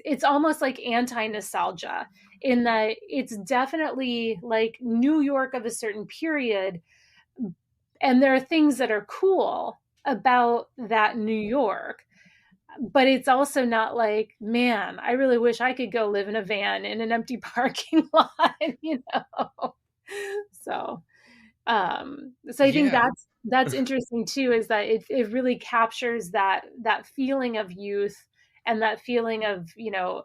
It's almost like anti-nostalgia, in that it's definitely like New York of a certain period. And there are things that are cool about that New York, but it's also not like, man, I really wish I could go live in a van in an empty parking lot, So, I think that's interesting too, is that it really captures that feeling of youth, and that feeling of,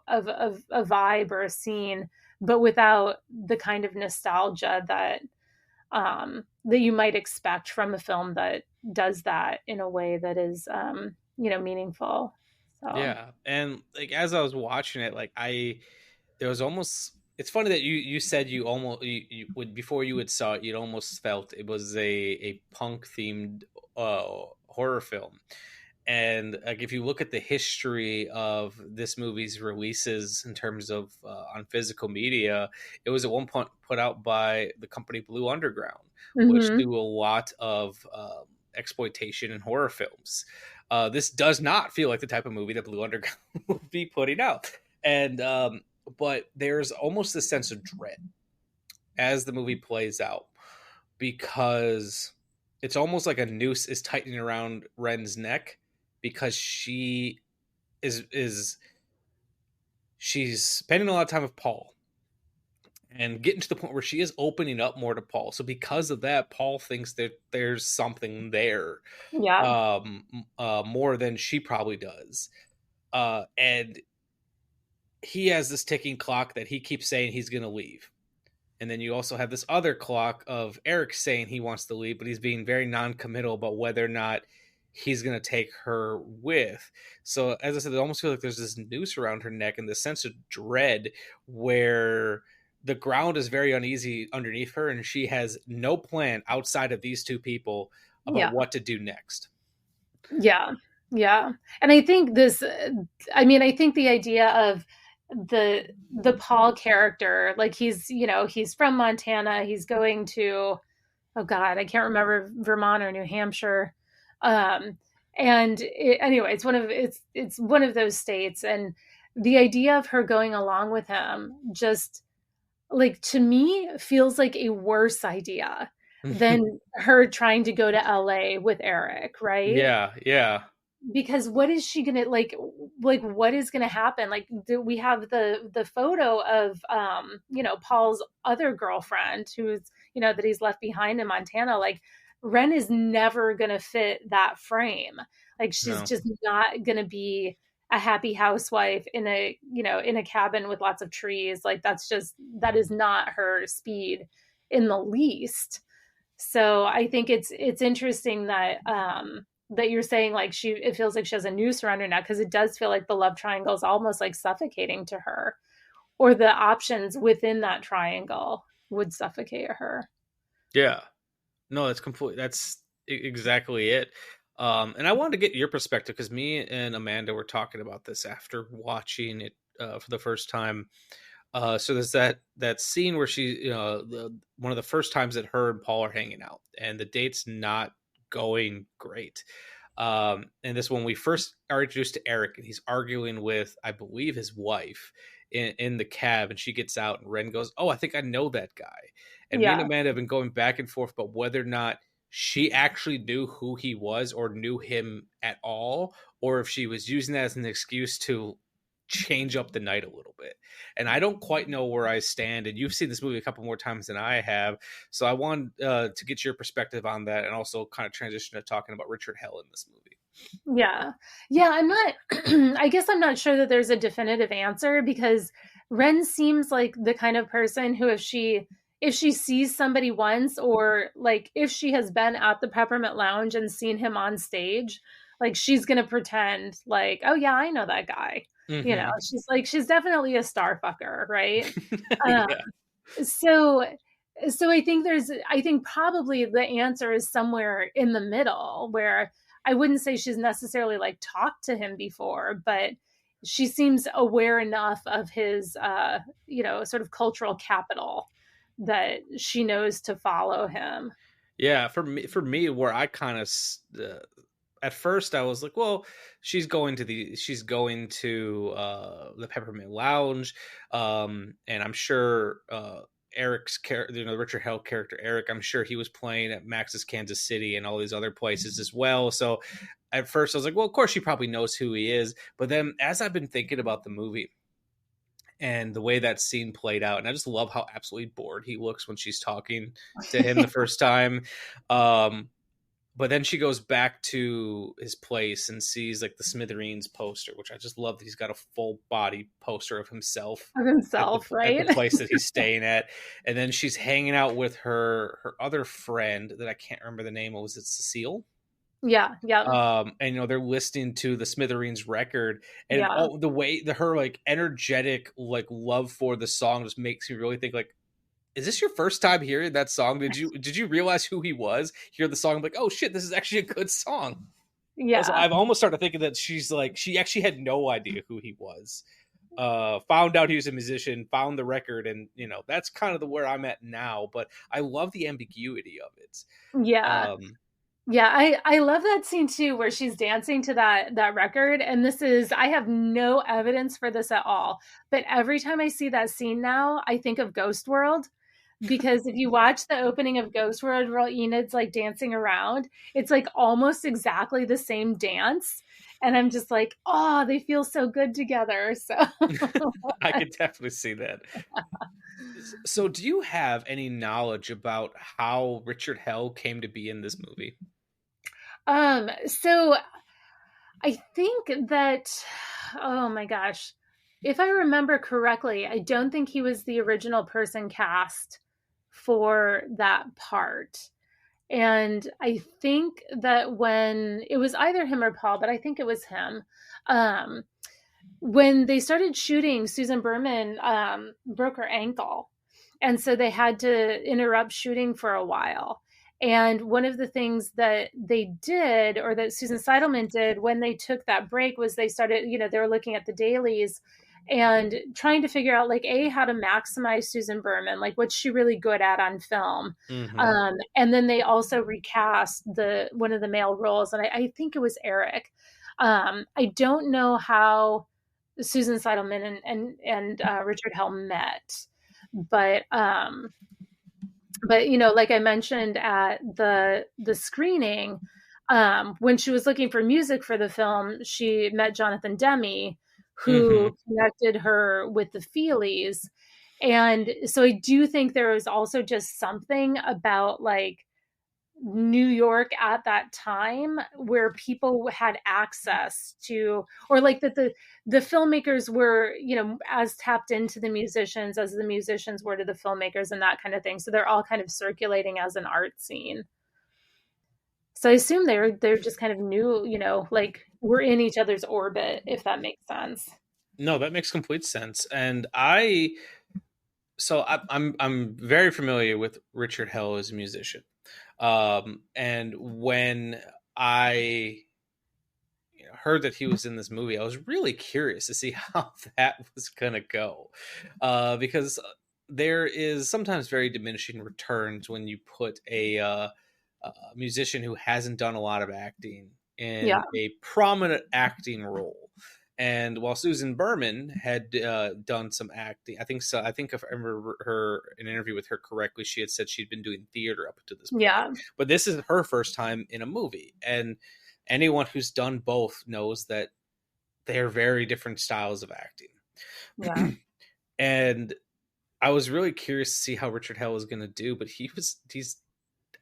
of a vibe or a scene, but without the kind of nostalgia that you might expect from a film that does that in a way that is, meaningful. So. Yeah. And like, as I was watching it, like there was almost, it's funny that you said you almost, you would, before you had saw it, you'd almost felt it was a punk themed horror film. And like, if you look at the history of this movie's releases in terms of on physical media, it was at one point put out by the company Blue Underground, which do a lot of exploitation in horror films. This does not feel like the type of movie that Blue Underground would be putting out. And but there's almost a sense of dread as the movie plays out, because it's almost like a noose is tightening around Ren's neck, because she is she's spending a lot of time with Paul and getting to the point where she is opening up more to Paul. So because of that, Paul thinks that there's something there, more than she probably does. And he has this ticking clock that he keeps saying he's going to leave. And then you also have this other clock of Eric saying he wants to leave, but he's being very non-committal about whether or not he's going to take her with. So as I said, it almost feels like there's this noose around her neck and this sense of dread where the ground is very uneasy underneath her, and she has no plan outside of these two people about what to do next. Yeah. Yeah. And I think I think the idea of the Paul character, like he's from Montana, he's going to, oh God, I can't remember, Vermont or New Hampshire. Anyway, it's one of those states. And the idea of her going along with him just, like, to me, feels like a worse idea than her trying to go to LA with Eric, right? Yeah. Because what is she gonna like what is gonna happen? Like, we have the photo of Paul's other girlfriend, who's that he's left behind in Montana. Like, Ren is never gonna fit that frame. Like, she's just not gonna be a happy housewife in a cabin with lots of trees. Like, that is not her speed in the least. So I think it's interesting that that you're saying, like, it feels like she has a noose around her neck, because it does feel like the love triangle is almost like suffocating to her, or the options within that triangle would suffocate her. Yeah, no, that's exactly it. And I wanted to get your perspective, because me and Amanda were talking about this after watching it for the first time. So there's that scene where she, one of the first times that her and Paul are hanging out, and the date's not going great. And this, when we first are introduced to Eric, and he's arguing with, I believe, his wife in the cab, and she gets out, and Ren goes, "Oh, I think I know that guy." And me and Amanda have been going back and forth about whether or not she actually knew who he was, or knew him at all, or if she was using that as an excuse to change up the night a little bit. And I don't quite know where I stand, and you've seen this movie a couple more times than I have, so I want to get your perspective on that, and also kind of transition to talking about Richard Hell in this movie. I'm not I guess I'm not sure that there's a definitive answer, because Ren seems like the kind of person who, if she sees somebody once, or like if she has been at the Peppermint Lounge and seen him on stage, like, she's gonna pretend like, oh yeah, I know that guy. She's definitely a star fucker, right? So I think probably the answer is somewhere in the middle, where I wouldn't say she's necessarily like talked to him before, but she seems aware enough of his sort of cultural capital that she knows to follow him. Yeah, for me, where I kind of at first I was like, well, she's going to the Peppermint Lounge, and I'm sure Eric's character, the Richard Hell character Eric, I'm sure he was playing at Max's Kansas City and all these other places as well. So at first I was like, well, of course she probably knows who he is. But then as I've been thinking about the movie and the way that scene played out, and I just love how absolutely bored he looks when she's talking to him the first time. But then she goes back to his place and sees like the Smithereens poster, which I just love that he's got a full body poster of himself, right? At the place that he's staying at. And then she's hanging out with her other friend that I can't remember the name of. Was it Cecile? Yeah. And they're listening to the Smithereens record, and the way her like energetic like love for the song just makes me really think, like, is this your first time hearing that song? Did you realize who he was? Hear the song, I'm like, oh shit, this is actually a good song. Yeah, I've almost started thinking that she's like, she actually had no idea who he was. Found out he was a musician, found the record, and that's kind of where I'm at now. But I love the ambiguity of it. Yeah. I love that scene too, where she's dancing to that record. And I have no evidence for this at all, but every time I see that scene now, I think of Ghost World, because if you watch the opening of Ghost World where Enid's like dancing around, it's like almost exactly the same dance. And I'm just like, oh, they feel so good together. So I could definitely see that. So do you have any knowledge about how Richard Hell came to be in this movie? So I think that, oh my gosh, if I remember correctly, I don't think he was the original person cast for that part. And I think that when it was either him or Paul, but I think it was him. When they started shooting, Susan Berman broke her ankle. And so they had to interrupt shooting for a while. And one of the things that they did, or that Susan Seidelman did when they took that break, was they started, they were looking at the dailies and trying to figure out, like, how to maximize Susan Berman, like what's she really good at on film. Mm-hmm. And then they also recast one of the male roles, and I think it was Eric. I don't know how Susan Seidelman and Richard Hell met, but like I mentioned at the screening, when she was looking for music for the film, she met Jonathan Demme, who connected her with the Feelies. And so I do think there was also just something about like New York at that time where people had access to, or like that the filmmakers were, as tapped into the musicians as the musicians were to the filmmakers and that kind of thing. So they're all kind of circulating as an art scene. So I assume they're just kind of new, like we're in each other's orbit, if that makes sense. No, that makes complete sense. And I'm very familiar with Richard Hell as a musician. And when I heard that he was in this movie, I was really curious to see how that was going to go. Because there is sometimes very diminishing returns when you put a musician who hasn't done a lot of acting in a prominent acting role. And while Susan Berman had done some acting, I think if I remember her in an interview with her correctly, she had said she'd been doing theater up to this point. Yeah. But this is her first time in a movie. And anyone who's done both knows that they're very different styles of acting. Yeah. And I was really curious to see how Richard Hell was going to do, but he's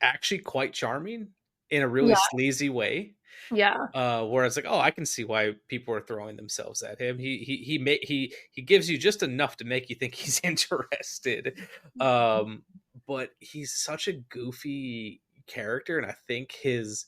actually quite charming in a really sleazy way. Yeah. Where it's like, oh, I can see why people are throwing themselves at him. He gives you just enough to make you think he's interested. But he's such a goofy character, and I think his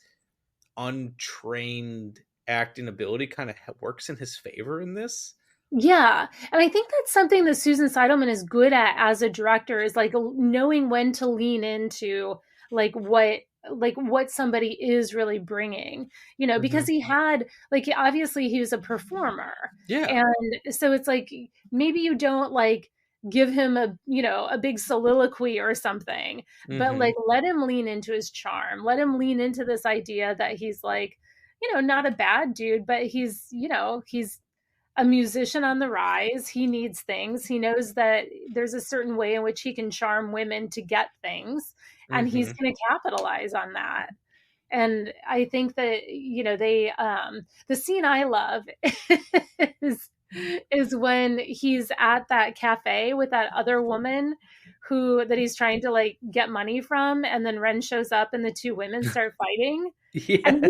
untrained acting ability kind of works in his favor in this. Yeah. And I think that's something that Susan Seidelman is good at as a director, is like knowing when to lean into like what somebody is really bringing, because he had like, obviously he was a performer. Yeah. And so it's like, maybe you don't like give him a big soliloquy or something, but like let him lean into his charm, let him lean into this idea that he's like, not a bad dude, but he's a musician on the rise. He needs things. He knows that there's a certain way in which he can charm women to get things, and he's going to capitalize on that. And I think that, they, the scene I love is when he's at that cafe with that other woman that he's trying to like get money from. And then Ren shows up and the two women start fighting. Yes. And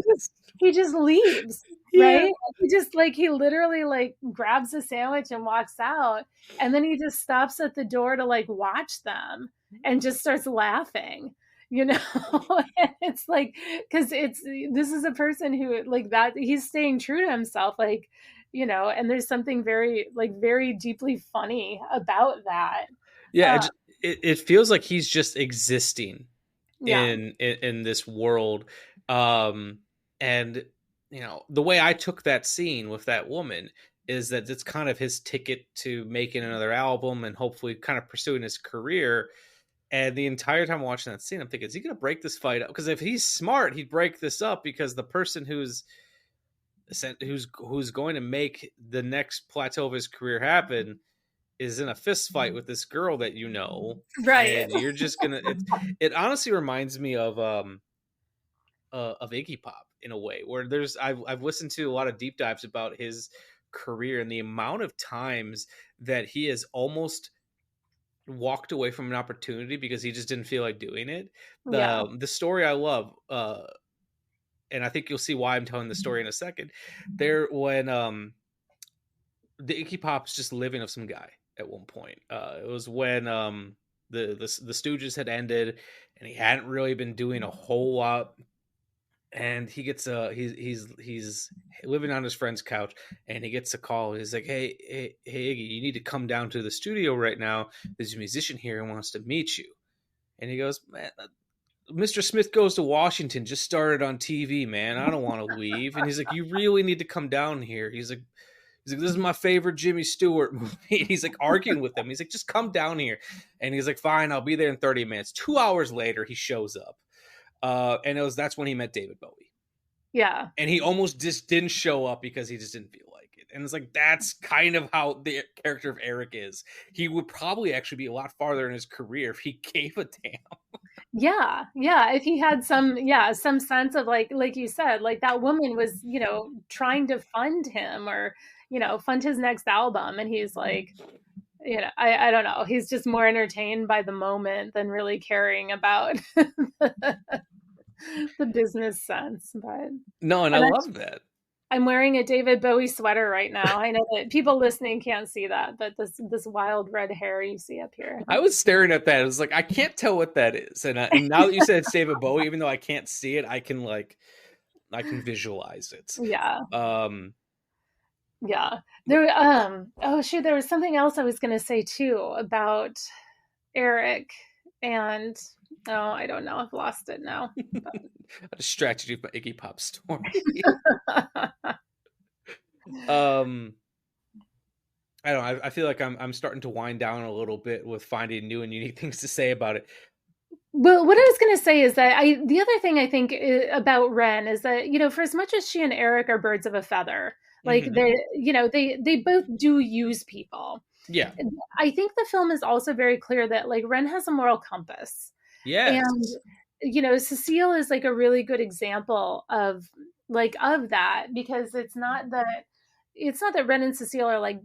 he just leaves. Right. He literally like grabs a sandwich and walks out. And then he just stops at the door to like watch them and just starts laughing, and it's like, because this is a person who like that, he's staying true to himself, like, and there's something very, like, very deeply funny about that. Yeah. It feels like he's just existing in this world. And, the way I took that scene with that woman is that it's kind of his ticket to making another album and hopefully kind of pursuing his career. And the entire time watching that scene, I'm thinking, is he going to break this fight up? Because if he's smart, he'd break this up, because the person who's going to make the next plateau of his career happen is in a fist fight with this girl that you know, Right. and you're just gonna. It honestly reminds me of Iggy Pop in a way, where I've listened to a lot of deep dives about his career and the amount of times that he has almost walked away from an opportunity because he just didn't feel like doing it. The story I love, and I think you'll see why I'm telling the story in a second. When the Iggy Pop's just living with some guy at one point. It was when the Stooges had ended, and he hadn't really been doing a whole lot. And he gets he's living on his friend's couch, and he gets a call. He's like, hey Iggy, you need to come down to the studio right now. There's a musician here and wants to meet you. And he goes, man, Mr. Smith Goes to Washington just started on TV, man. I don't want to leave. And he's like, you really need to come down here. He's like, this is my favorite Jimmy Stewart movie. And he's like arguing with them. He's like, just come down here. And he's like, fine, I'll be there in 30 minutes. 2 hours later, he shows up. And that's when he met David Bowie. Yeah. And he almost just didn't show up because he just didn't feel like it. And it's like, that's kind of how the character of Eric is. He would probably actually be a lot farther in his career if he gave a damn. Yeah. If he had some sense of like you said, like that woman was, trying to fund him or, fund his next album. And he's like, I don't know. He's just more entertained by the moment than really caring about the business sense. But no, and I love that. I'm wearing a David Bowie sweater right now. I know that people listening can't see that, but this wild red hair you see up here. I was staring at that. It was like, I can't tell what that is. And now that you said it's David Bowie, even though I can't see it, I can visualize it. Yeah. Yeah. There there was something else I was going to say too about Eric, and I don't know. I've lost it now. I distracted you with my Iggy Pop story. I don't know. I feel like I'm starting to wind down a little bit with finding new and unique things to say about it. Well, what I was going to say is that the other thing I think about Ren is that, for as much as she and Eric are birds of a feather, like they both do use people. Yeah. I think the film is also very clear that like Ren has a moral compass. Yes. And, Cecile is like a really good example of that, because it's not that Ren and Cecile are like,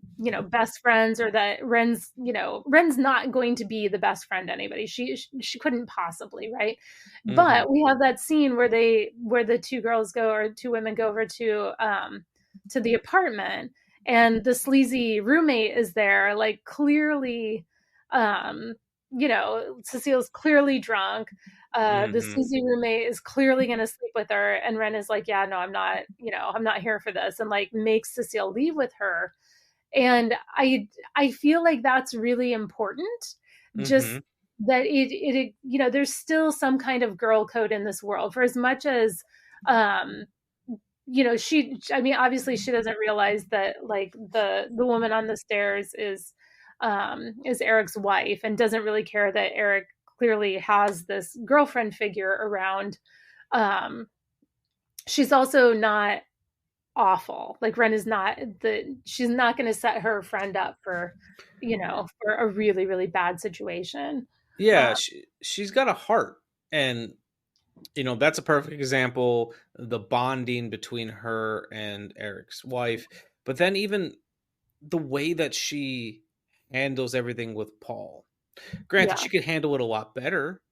best friends, or that Ren's not going to be the best friend to anybody. She couldn't possibly, right? Mm-hmm. But we have that scene where the two women go over to the apartment, and the sleazy roommate is there, like clearly, Cecile's clearly drunk. The sleazy roommate is clearly going to sleep with her, and Ren is like, yeah, no, I'm not here for this, and like makes Cecile leave with her. And I feel like that's really important. Just that it there's still some kind of girl code in this world, for as much as obviously she doesn't realize that like the woman on the stairs is Eric's wife, and doesn't really care that Eric clearly has this girlfriend figure around. She's also not awful. Like Ren is not she's not going to set her friend up for a really, really bad situation. Yeah. She's got a heart, and that's a perfect example, the bonding between her and Eric's wife. But then even the way that she handles everything with Paul. Granted, she could handle it a lot better.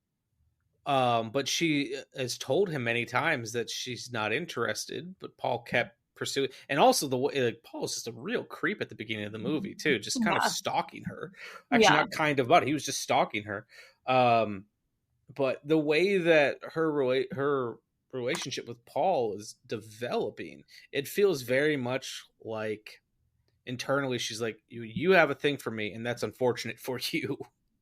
But she has told him many times that she's not interested, but Paul kept pursuing. And also the way, like, Paul is just a real creep at the beginning of the movie too, just kind of stalking her. Actually, not kind of, but he was just stalking her. But the way that her relationship with Paul is developing, it feels very much like internally she's like, you have a thing for me, and that's unfortunate for you.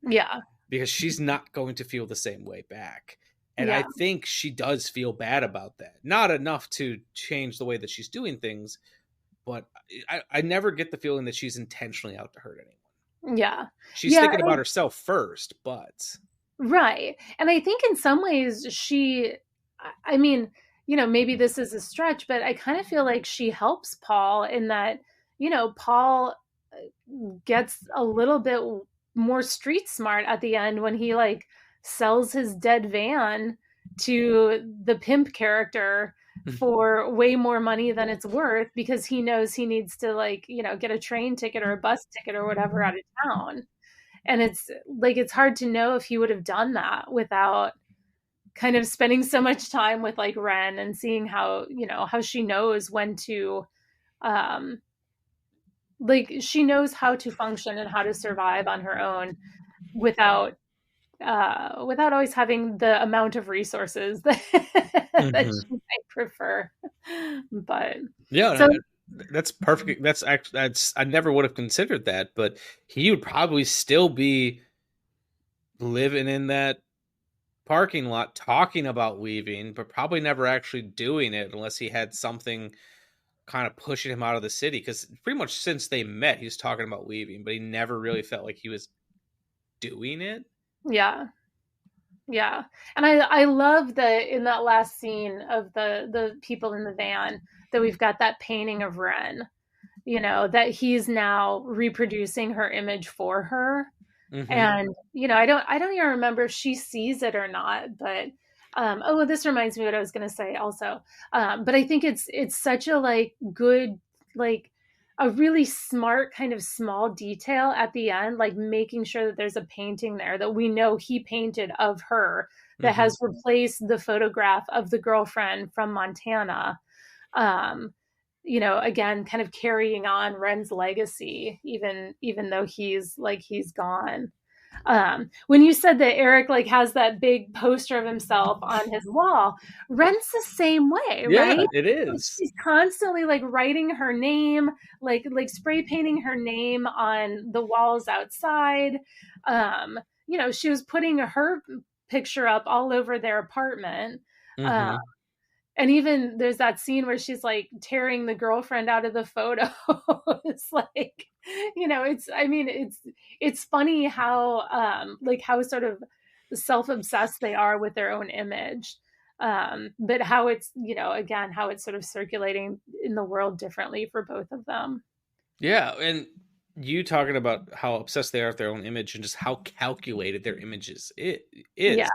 Yeah. Because she's not going to feel the same way back. And I think she does feel bad about that. Not enough to change the way that she's doing things, but I never get the feeling that she's intentionally out to hurt anyone. Yeah. She's thinking about herself first, but... Right. And I think in some ways maybe this is a stretch, but I kind of feel like she helps Paul in that, Paul, gets a little bit more street smart at the end when he like sells his dead van to the pimp character for way more money than it's worth, because he knows he needs to like, you know, get a train ticket or a bus ticket or whatever out of town. And it's like, it's hard to know if he would have done that without kind of spending so much time with like Ren and seeing how, you know, how she knows when to, like she knows how to function and how to survive on her own without always having the amount of resources that, that she might prefer. But yeah, so, that's perfect. That's actually, I never would have considered that, but he would probably still be living in that parking lot talking about weaving, but probably never actually doing it unless he had something kind of pushing him out of the city. Because pretty much since they met, he's talking about weaving, but he never really felt like he was doing it. Yeah. And I love that in that last scene of the people in the van that we've got that painting of Ren, you know, that he's now reproducing her image for her. And, you know, I don't even remember if she sees it or not, but this reminds me what I was going to say also. But I think it's such a like good, like a really smart kind of small detail at the end, like making sure that there's a painting there that we know he painted of her that has replaced the photograph of the girlfriend from Montana. You know, again, kind of carrying on Ren's legacy, even though he's gone. When you said that Eric like has that big poster of himself on his wall, Ren's the same way, right? Yeah, it is. She's constantly like writing her name, like spray painting her name on the walls outside. You know, she was putting her picture up all over their apartment. And even there's that scene where she's like tearing the girlfriend out of the photo. It's like, you know, it's funny how, like how sort of self-obsessed they are with their own image. But how it's, you know, again, how it's sort of circulating in the world differently for both of them. Yeah. And you talking about how obsessed they are with their own image and just how calculated their images is. Yeah.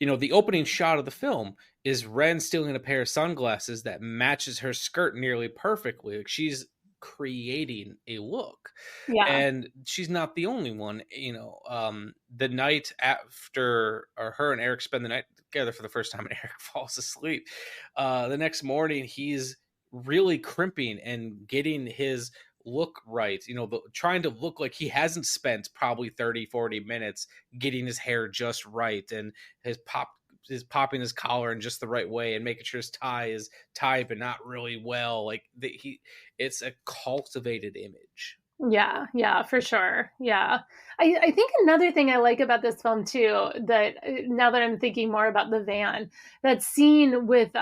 You know, the opening shot of the film is Ren stealing a pair of sunglasses that matches her skirt nearly perfectly. Like she's creating a look. Yeah. And she's not the only one. You know, the night after, or her and Eric spend the night together for the first time and Eric falls asleep, the next morning he's really crimping and getting his look right, you know, trying to look like he hasn't spent probably 30-40 minutes getting his hair just right, and his popping his collar in just the right way and making sure his tie is tight but not really well. Like it's a cultivated image. Yeah, for sure. Yeah. I think another thing I like about this film too, that now that I'm thinking more about the van, that scene with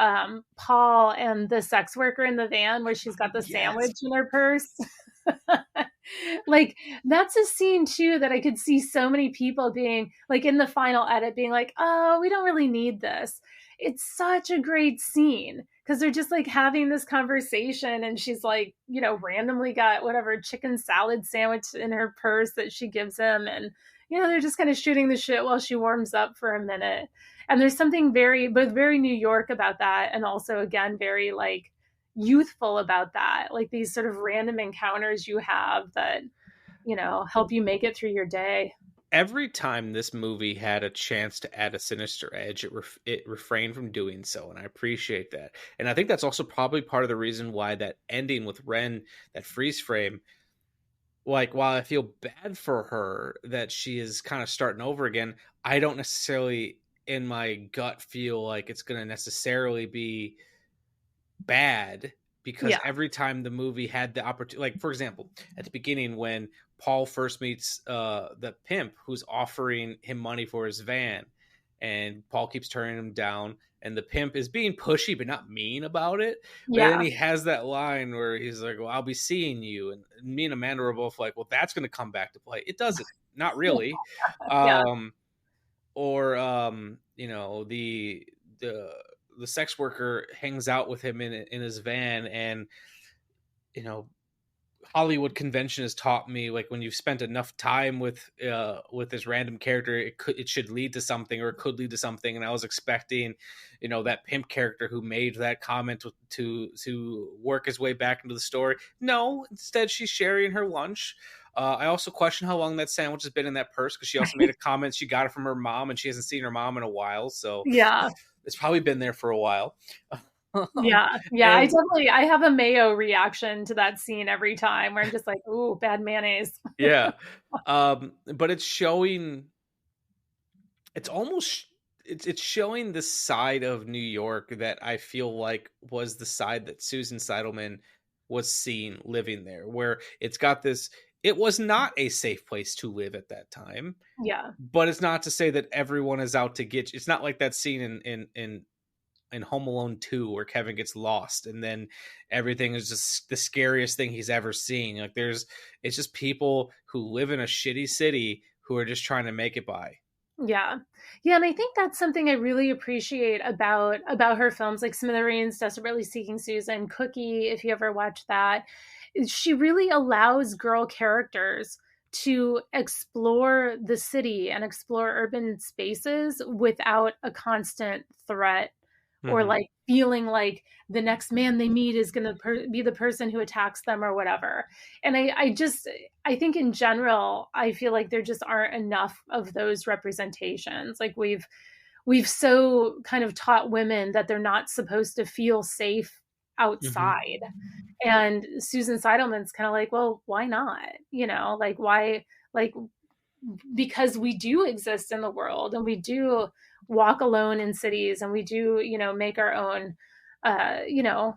Paul and the sex worker in the van where she's got the sandwich in her purse. Like that's a scene too that I could see so many people being like in the final edit being like, oh, we don't really need this. It's such a great scene because they're just like having this conversation and she's like, you know, randomly got whatever chicken salad sandwich in her purse that she gives him. And, you know, they're just kind of shooting the shit while she warms up for a minute. And there's something both very New York about that. And also, again, very like youthful about that. Like these sort of random encounters you have that, you know, help you make it through your day. Every time this movie had a chance to add a sinister edge, it refrained from doing so, and I appreciate that. And I think that's also probably part of the reason why that ending with Ren, that freeze frame, like while I feel bad for her that she is kind of starting over again, I don't necessarily in my gut feel like it's going to necessarily be bad, because every time the movie had the opportunity, like for example, at the beginning when Paul first meets the pimp who's offering him money for his van, and Paul keeps turning him down, and the pimp is being pushy but not mean about it. But then he has that line where he's like, well, I'll be seeing you. And me and Amanda were both like, well, that's going to come back to play. It doesn't. Not really. You know, the sex worker hangs out with him in his van, and, you know, Hollywood convention has taught me, like, when you've spent enough time with this random character, it should lead to something, or it could lead to something. And I was expecting, that pimp character who made that comment to work his way back into the story. No, instead she's sharing her lunch. I also question how long that sandwich has been in that purse, because she also made a comment she got it from her mom, and she hasn't seen her mom in a while, so Yeah. it's probably been there for a while. Yeah. And- I have a Mayo reaction to that scene every time, where I'm just like, ooh, bad mayonnaise. Yeah. But it's showing, it's showing the side of New York that I feel like was the side that Susan Seidelman was seeing living there, where it's got this, it was not a safe place to live at that time. Yeah. But it's not to say that everyone is out to get you. It's not like that scene in Home Alone 2 where Kevin gets lost and then everything is just the scariest thing he's ever seen. Like, it's just people who live in a shitty city who are just trying to make it by. Yeah. Yeah. And I think that's something I really appreciate about her films, like Smithereens, Desperately Seeking Susan, Cookie, if you ever watch that. She really allows girl characters to explore the city and explore urban spaces without a constant threat, or like feeling like the next man they meet is going to be the person who attacks them or whatever. And I think in general, I feel like there just aren't enough of those representations. Like, we've so kind of taught women that they're not supposed to feel safe outside. And Susan Seidelman's kind of like, well, why not? Like, why? Like, because we do exist in the world, and we do walk alone in cities, and we do, make our own,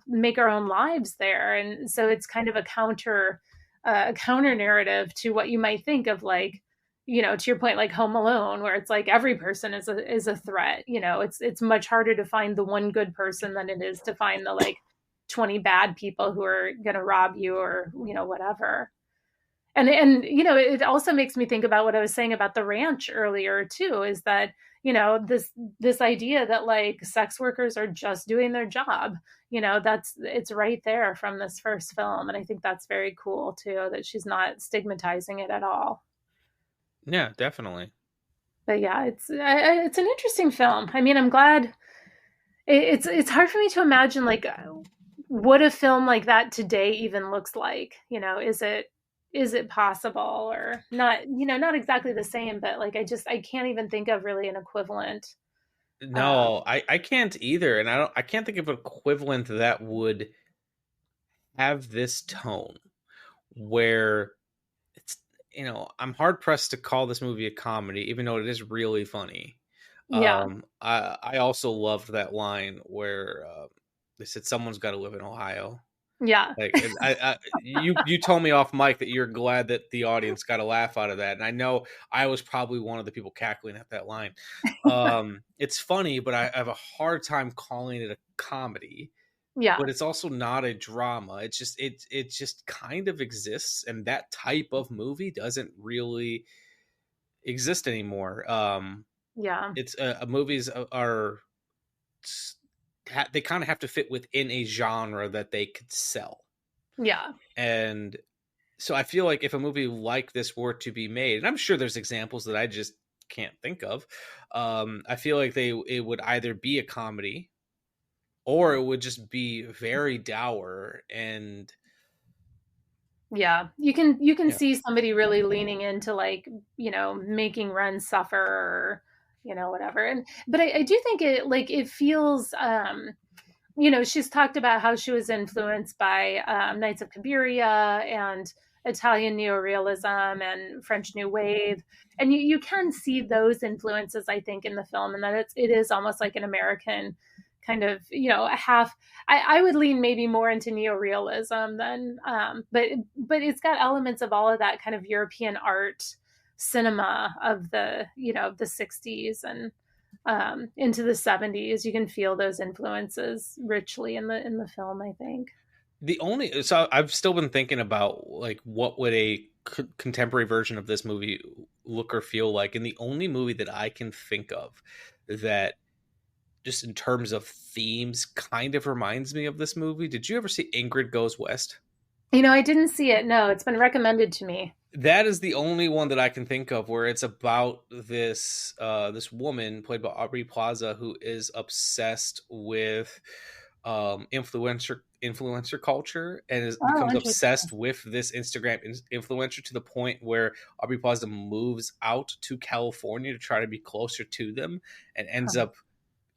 make our own lives there. And so it's kind of a counter narrative to what you might think of, like, to your point, like Home Alone, where it's like every person is a threat. It's much harder to find the one good person than it is to find the like 20 bad people who are going to rob you, or, whatever. And it also makes me think about what I was saying about the ranch earlier too, is that, this idea that like sex workers are just doing their job, it's right there from this first film. And I think that's very cool too, that she's not stigmatizing it at all. Yeah, definitely. But yeah, it's an interesting film. I mean, I'm glad. It's hard for me to imagine like what a film like that today even looks like. Is it possible, or not? Not exactly the same, but like I can't even think of really an equivalent. No, I can't either, and I can't think of an equivalent that would have this tone, where it's, I'm hard pressed to call this movie a comedy, even though it is really funny. Yeah. I also loved that line where they said someone's got to live in Ohio. Yeah. Like, you told me off mic that you're glad that the audience got a laugh out of that, and I know I was probably one of the people cackling at that line. It's funny, but I have a hard time calling it a comedy. Yeah. But it's also not a drama. It's just it just kind of exists, and that type of movie doesn't really exist anymore. Yeah. It's movies are. They kind of have to fit within a genre that they could sell. Yeah. And so I feel like if a movie like this were to be made, and I'm sure there's examples that I just can't think of, I feel like it would either be a comedy, or it would just be very dour. And yeah, you can see somebody really leaning into like, making Ren suffer, or whatever. But I do think it feels, she's talked about how she was influenced by Knights of Cabiria and Italian neorealism and French New Wave. And you can see those influences, I think, in the film, and that it is almost like an American kind of, I would lean maybe more into neorealism than, but it's got elements of all of that kind of European art cinema of the the 60s and into the 70s. You can feel those influences richly in the film, I think. So I've still been thinking about like what would a contemporary version of this movie look or feel like, and the only movie that I can think of that just in terms of themes kind of reminds me of this movie. Did you ever see Ingrid Goes West? I didn't see it. No, it's been recommended to me. That is the only one that I can think of where it's about this this woman played by Aubrey Plaza who is obsessed with influencer culture and becomes obsessed with this Instagram influencer to the point where Aubrey Plaza moves out to California to try to be closer to them and ends up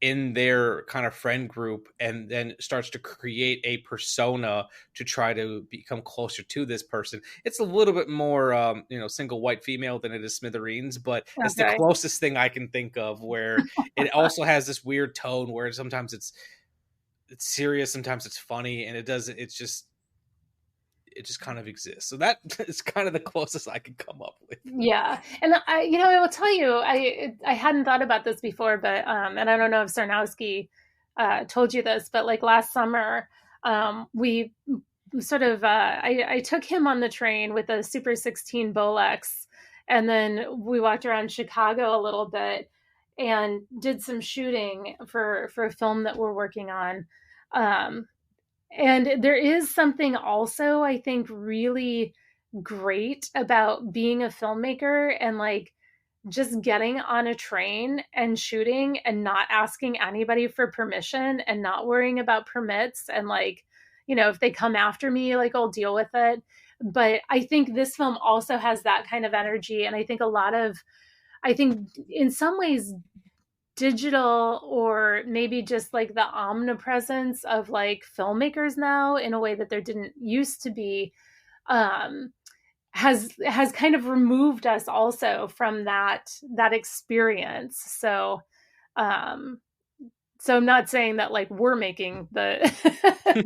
in their kind of friend group and then starts to create a persona to try to become closer to this person. It's a little bit more, single white female than it is Smithereens, but it's the closest thing I can think of where it also has this weird tone where sometimes it's serious, sometimes it's funny, and it just kind of exists. So that is kind of the closest I could come up with. Yeah. And I will tell you, I hadn't thought about this before, but, and I don't know if Sarnowski told you this, but like last summer, we sort of, I took him on the train with a Super 16 Bolex, and then we walked around Chicago a little bit and did some shooting for a film that we're working on. And there is something also, I think, really great about being a filmmaker and like just getting on a train and shooting and not asking anybody for permission and not worrying about permits. And like, if they come after me, like I'll deal with it. But I think this film also has that kind of energy. And I think in some ways, digital or maybe just like the omnipresence of like filmmakers now in a way that there didn't used to be has kind of removed us also from that experience. So I'm not saying that like we're making the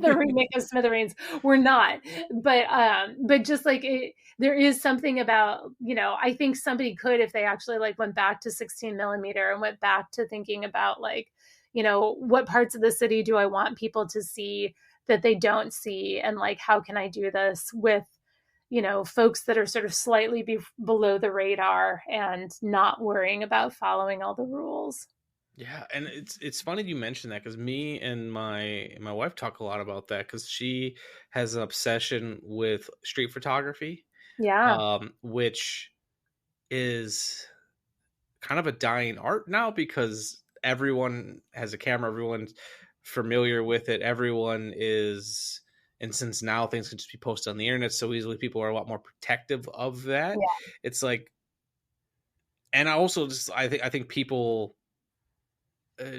the remake of Smithereens. We're not, but just like there is something about, I think somebody could, if they actually like went back to 16 millimeter and went back to thinking about like, what parts of the city do I want people to see that they don't see? And like, how can I do this with, folks that are sort of slightly below the radar and not worrying about following all the rules. Yeah, and it's funny you mentioned that because me and my wife talk a lot about that because she has an obsession with street photography. Yeah. Which is kind of a dying art now because everyone has a camera, everyone's familiar with it, everyone is, and since now things can just be posted on the internet so easily, people are a lot more protective of that. Yeah. It's like, and I also just I think people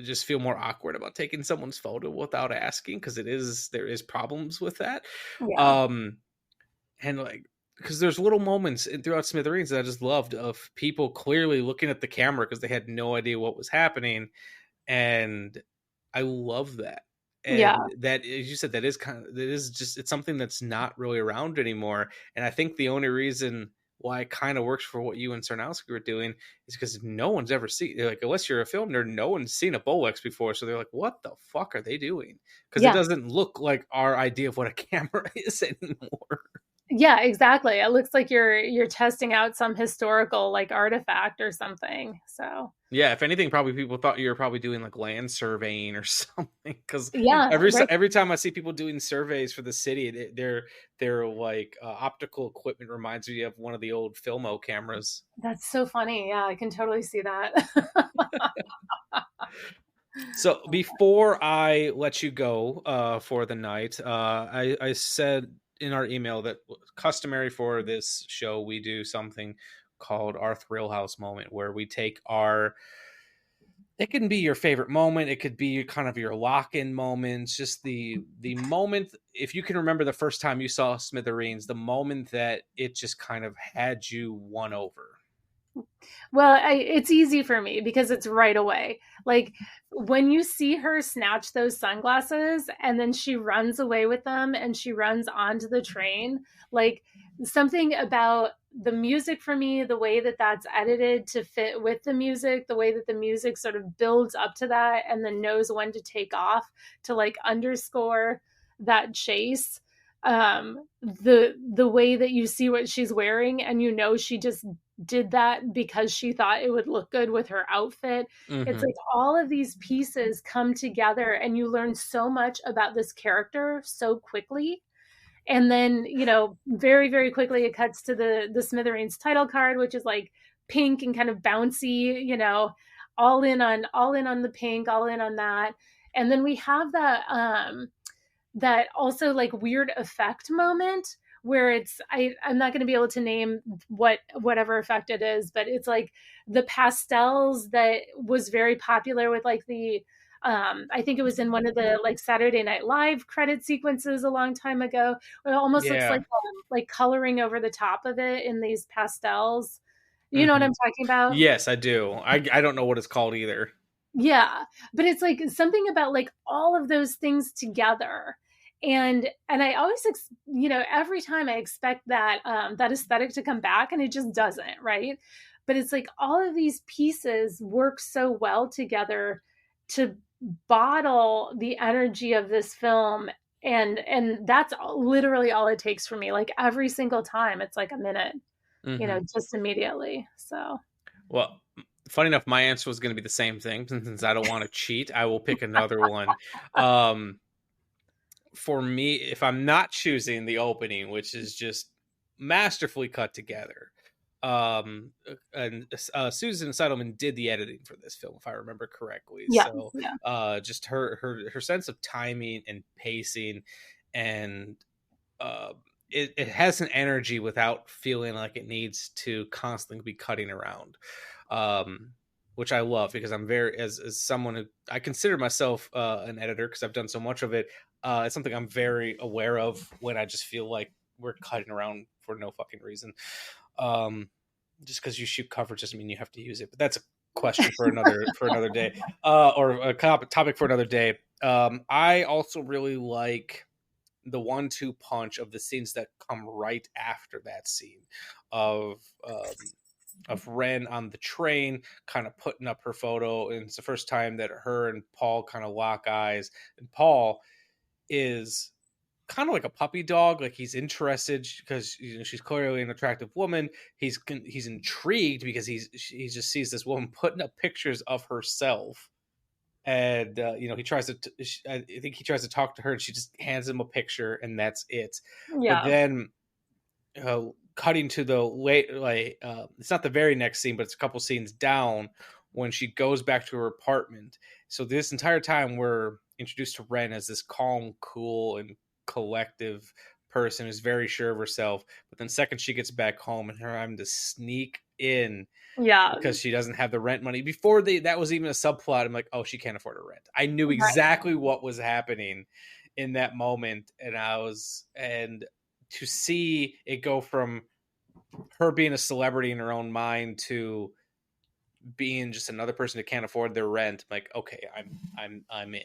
just feel more awkward about taking someone's photo without asking because there is problems with that. Yeah. And like, because there's little moments throughout Smithereens that I just loved of people clearly looking at the camera because they had no idea what was happening, and I love that. And that, as you said, it's something that's not really around anymore. And I think the only reason why it kind of works for what you and Sarnowski were doing is because no one's ever seen, like, unless you're a film nerd, no one's seen a Bolex before. So they're like, what the fuck are they doing? Because it doesn't look like our idea of what a camera is anymore. Yeah, exactly. It looks like you're testing out some historical like artifact or something. So yeah, if anything, probably people thought you were probably doing like land surveying or something. Because every time I see people doing surveys for the city, their like optical equipment reminds me of one of the old Filmo cameras. That's so funny. Yeah, I can totally see that. So before I let you go for the night, I said in our email that customary for this show, we do something called our Thrill House moment, where we take it can be your favorite moment. It could be kind of your lock-in moments, just the moment, if you can remember the first time you saw Smithereens, the moment that it just kind of had you won over. Well, it's easy for me because it's right away. Like when you see her snatch those sunglasses and then she runs away with them and she runs onto the train, like something about the music for me, the way that that's edited to fit with the music, the way that the music sort of builds up to that and then knows when to take off to like underscore that chase. The way that you see what she's wearing and she just did that because she thought it would look good with her outfit. Mm-hmm. It's like all of these pieces come together and you learn so much about this character so quickly. And then, you know, very, very quickly it cuts to the Smithereens title card, which is like pink and kind of bouncy, you know, all in on the pink, all in on that. And then we have that also like weird effect moment where it's I'm not going to be able to name whatever effect it is, but it's like the pastels that was very popular with like the I think it was in one of the like Saturday Night Live credit sequences a long time ago. It almost looks like coloring over the top of it in these pastels. You know what I'm talking about? Yes, I do. I don't know what it's called either. Yeah, but it's like something about like all of those things together. And I always, you know, every time I expect that that aesthetic to come back, and it just doesn't, right? But it's like all of these pieces work so well together to bottle the energy of this film, and that's literally all it takes for me. Like every single time, it's like a minute, you know, just immediately. So, well, funny enough, my answer was going to be the same thing. Since I don't want to cheat, I will pick another one. For me, if I'm not choosing the opening, which is just masterfully cut together, and Susan Seidelman did the editing for this film, if I remember correctly. Yeah, so yeah. Just her sense of timing and pacing, and it has an energy without feeling like it needs to constantly be cutting around, which I love, because I'm very, as someone who I consider myself an editor because I've done so much of it. It's something I'm very aware of when I just feel like we're cutting around for no fucking reason. Just because you shoot coverage doesn't mean you have to use it, but that's a question for another day, or a topic for another day. I also really like the 1-2 punch of the scenes that come right after that scene of Ren on the train, kind of putting up her photo, and it's the first time that her and Paul kind of lock eyes, and Paul is kind of like a puppy dog, like he's interested because, you know, she's clearly an attractive woman. He's intrigued because he just sees this woman putting up pictures of herself, and you know, I think he tries to talk to her, and she just hands him a picture, and that's it. Yeah. But then cutting to the late, like it's not the very next scene, but it's a couple scenes down when she goes back to her apartment. So this entire time we're introduced to Ren as this calm, cool, and collective person who's very sure of herself. But then second she gets back home and her having to sneak in, because she doesn't have the rent money. Before that was even a subplot, I'm like, oh, she can't afford a rent. I knew exactly what was happening in that moment, and to see it go from her being a celebrity in her own mind to being just another person who can't afford their rent, I'm like, okay, I'm in.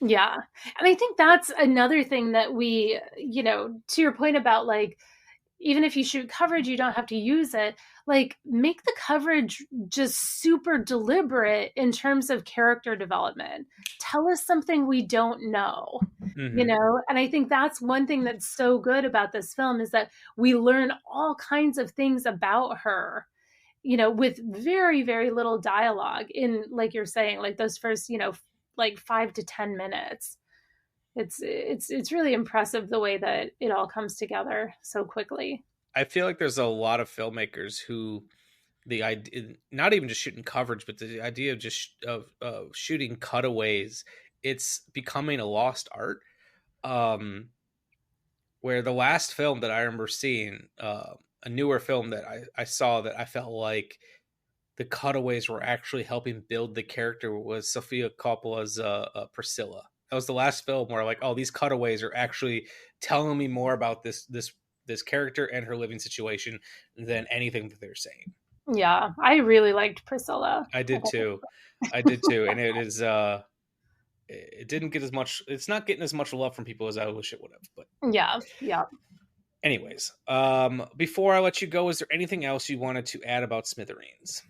Yeah. And I think that's another thing that we, you know, to your point about like, even if you shoot coverage, you don't have to use it. Like, make the coverage just super deliberate in terms of character development. Tell us something we don't know, you know? And I think that's one thing that's so good about this film, is that we learn all kinds of things about her, you know, with very, very little dialogue in, like you're saying, like those first, you know, like 5 to 10 minutes. It's really impressive the way that it all comes together so quickly. I feel like there's a lot of filmmakers who the idea, not even just shooting coverage, but the idea of just shooting cutaways, it's becoming a lost art. Where the last film that I remember seeing, a newer film that I saw that I felt like the cutaways were actually helping build the character, was Sofia Coppola's Priscilla. That was the last film where, like, oh, these cutaways are actually telling me more about this character and her living situation than anything that they're saying. Yeah, I really liked Priscilla. I did too. And it is it didn't get as much, it's not getting as much love from people as I wish it would have, but yeah. Anyways, before I let you go, is there anything else you wanted to add about Smithereens?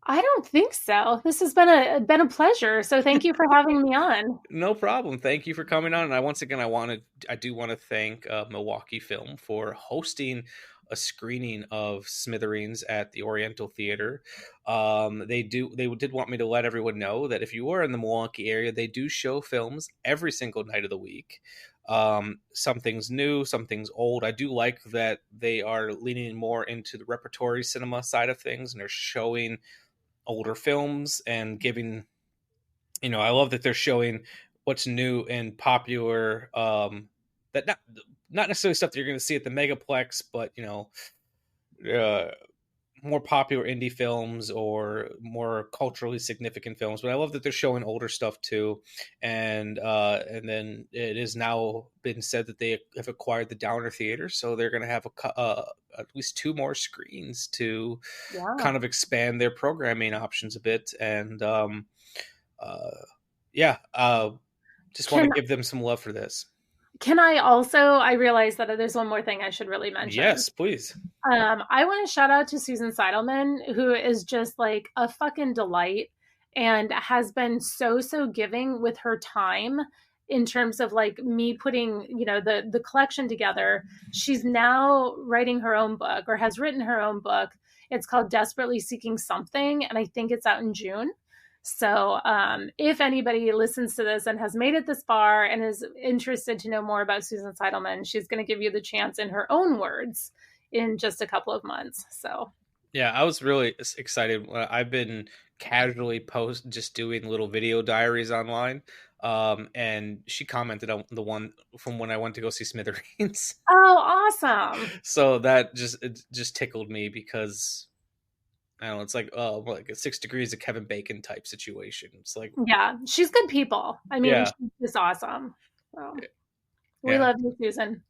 I don't think so. This has been a pleasure. So thank you for having me on. No problem. Thank you for coming on. And I do want to thank Milwaukee Film for hosting a screening of Smithereens at the Oriental Theater. They did want me to let everyone know that if you are in the Milwaukee area, they do show films every single night of the week. Some things new, some things old. I do like that they are leaning more into the repertory cinema side of things, and they're showing older films and giving, I love that they're showing what's new and popular, that not necessarily stuff that you're going to see at the Megaplex, but more popular indie films or more culturally significant films. But I love that they're showing older stuff too, and then it has now been said that they have acquired the Downer Theater, so they're going to have at least 2 more screens to kind of expand their programming options a bit. And just want to give them some love for this. Can I realize that there's one more thing I should really mention. Yes, please. I want to shout out to Susan Seidelman, who is just like a fucking delight and has been so giving with her time in terms of like me putting, the collection together. She's now writing her own book, or has written her own book. It's called Desperately Seeking Something, and I think it's out in June. So if anybody listens to this and has made it this far and is interested to know more about Susan Seidelman, she's going to give you the chance in her own words in just a couple of months. So yeah, I was really excited. I've been casually just doing little video diaries online, and she commented on the one from when I went to go see Smithereens. Oh, awesome! So that just tickled me, because I don't know, it's like a 6 Degrees of Kevin Bacon type situation. It's like, yeah, she's good people. I mean, she's just awesome. So we love you, Susan.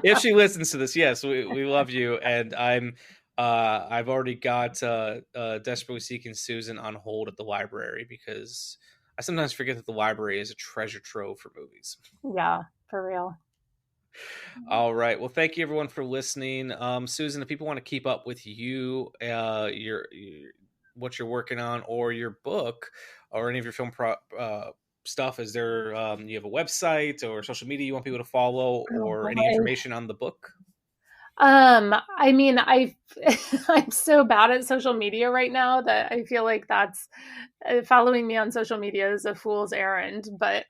If she listens to this, yes, we love you. And I've already got Desperately Seeking Susan on hold at the library, because I sometimes forget that the library is a treasure trove for movies. Yeah, for real. All right. Well, thank you everyone for listening. Susan, if people want to keep up with you, your what you're working on, or your book, or any of your film stuff, is there you have a website or social media you want people to follow, or any information on the book? I mean, I'm so bad at social media right now that I feel like that's following me on social media is a fool's errand. But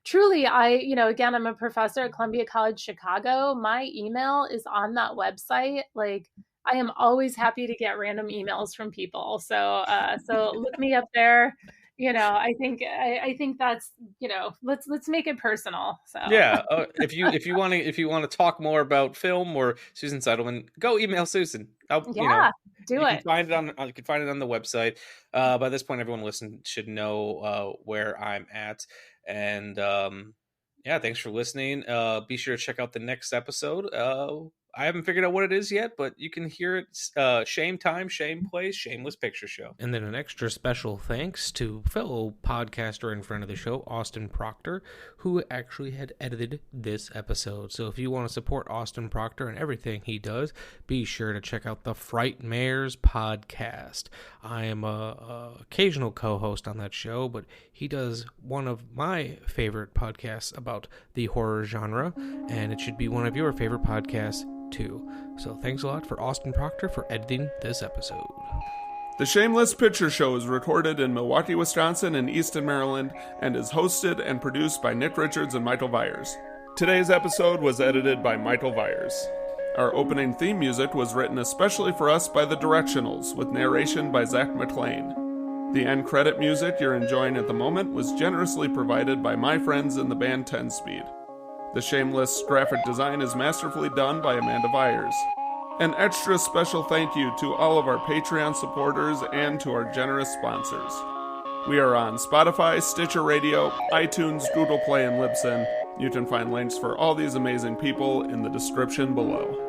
truly, again, I'm a professor at Columbia College Chicago. My email is on that website. Like, I am always happy to get random emails from people. So look me up there. I think that's, let's make it personal. So yeah, if you want to talk more about film or Susan Seidelman, go email Susan. Do it. You can find it on the website. By this point, everyone listening should know where I'm at. And thanks for listening. Be sure to check out the next episode. I haven't figured out what it is yet, but you can hear it. Shame Time, Shame Place, Shameless Picture Show. And then an extra special thanks to fellow podcaster and friend of the show, Austin Proctor, who actually had edited this episode. So if you want to support Austin Proctor and everything he does, be sure to check out the Frightmares podcast. I am a occasional co-host on that show, but he does one of my favorite podcasts about the horror genre, and it should be one of your favorite podcasts too. So thanks a lot for Austin Proctor for editing this episode. The Shameless Picture Show is recorded in Milwaukee, Wisconsin and Easton, Maryland, and is hosted and produced by Nick Richards and Michael Viers. Today's episode was edited by Michael Viers. Our opening theme music was written especially for us by The Directionals, with narration by Zach McClain. The end credit music you're enjoying at the moment was generously provided by my friends in the band 10 Speed. The Shameless graphic design is masterfully done by Amanda Viers. An extra special thank you to all of our Patreon supporters and to our generous sponsors. We are on Spotify, Stitcher Radio, iTunes, Google Play, and Libsyn. You can find links for all these amazing people in the description below.